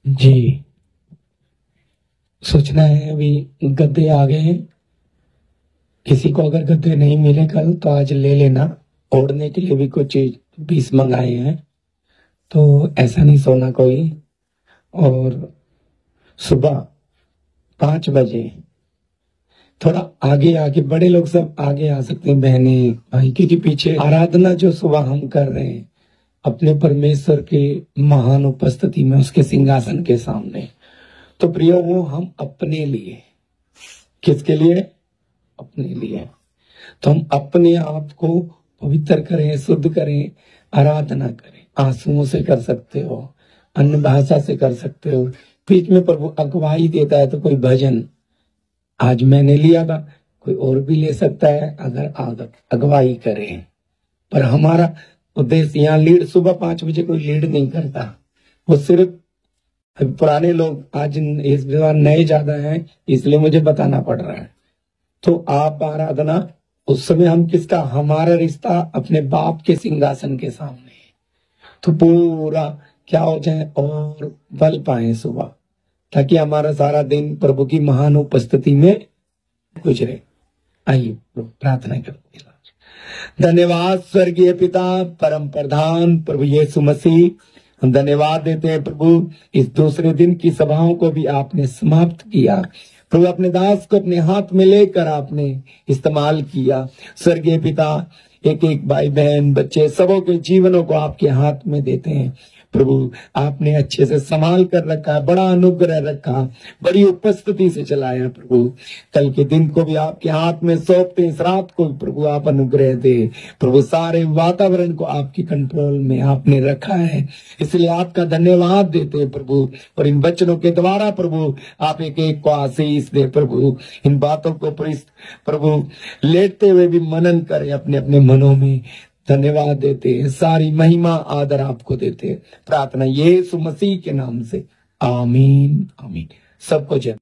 जी, सोचना है अभी गद्दे आ गए हैं। किसी को अगर गद्दे नहीं मिले कल तो आज ले लेना। ओढ़ने के लिए भी कुछ 20 मंगाए हैं, तो ऐसा नहीं सोना कोई। और सुबह 5 बजे थोड़ा आगे आके बड़े लोग सब आगे आ सकते हैं, बहनें भाई, क्योंकि पीछे आराधना जो सुबह हम कर रहे हैं अपने परमेश्वर के महान उपस्थिति में, उसके सिंहासन के सामने। तो प्रियो, वो हम अपने लिए, किसके लिए? अपने लिए। तो हम अपने आप को पवित्र करें, शुद्ध करें, आराधना करें। आंसुओं से कर सकते हो, अन्य भाषा से कर सकते हो। बीच में प्रभु अगुवाई देता है तो कोई भजन आज मैंने लिया था, कोई और भी ले सकता है अगर अगुवाई करें। पर हमारा उद्देश्य यहाँ लीड, सुबह 5 बजे कोई लीड नहीं करता। वो सिर्फ पुराने लोग, आज इस बार नए ज्यादा हैं इसलिए मुझे बताना पड़ रहा है। तो आप आराधना उस समय हम किसका? हमारा रिश्ता अपने बाप के सिंहासन के सामने। तो पूरा क्या हो जाए और बल पाए सुबह, ताकि हमारा सारा दिन प्रभु की महान उपस्थिति में गुजरे। आइए प्रार्थना करें। धन्यवाद स्वर्गीय पिता, परम प्रधान प्रभु यीशु मसीह, हम धन्यवाद देते हैं प्रभु, इस दूसरे दिन की सभाओं को भी आपने समाप्त किया। प्रभु, अपने दास को अपने हाथ में लेकर आपने इस्तेमाल किया। स्वर्गीय पिता, एक एक भाई बहन बच्चे सबों के जीवनों को आपके हाथ में देते हैं। प्रभु, आपने अच्छे से संभाल कर रखा, बड़ा अनुग्रह रखा, बड़ी उपस्थिति से चलाया। प्रभु, कल के दिन को भी आपके हाथ में सौंपते, इस रात को प्रभु आप अनुग्रह दे। प्रभु, सारे वातावरण को आपकी कंट्रोल में आपने रखा है, इसलिए आपका धन्यवाद देते हैं प्रभु। और इन वचनों के द्वारा प्रभु आप एक एक को आशीष दे। प्रभु, इन बातों को प्रभु लेटते हुए भी मनन करें अपने अपने मनों में। धन्यवाद देते हैं, सारी महिमा आदर आपको देते हैं। प्रार्थना यीशु मसीह के नाम से, आमीन आमीन। सबको जय।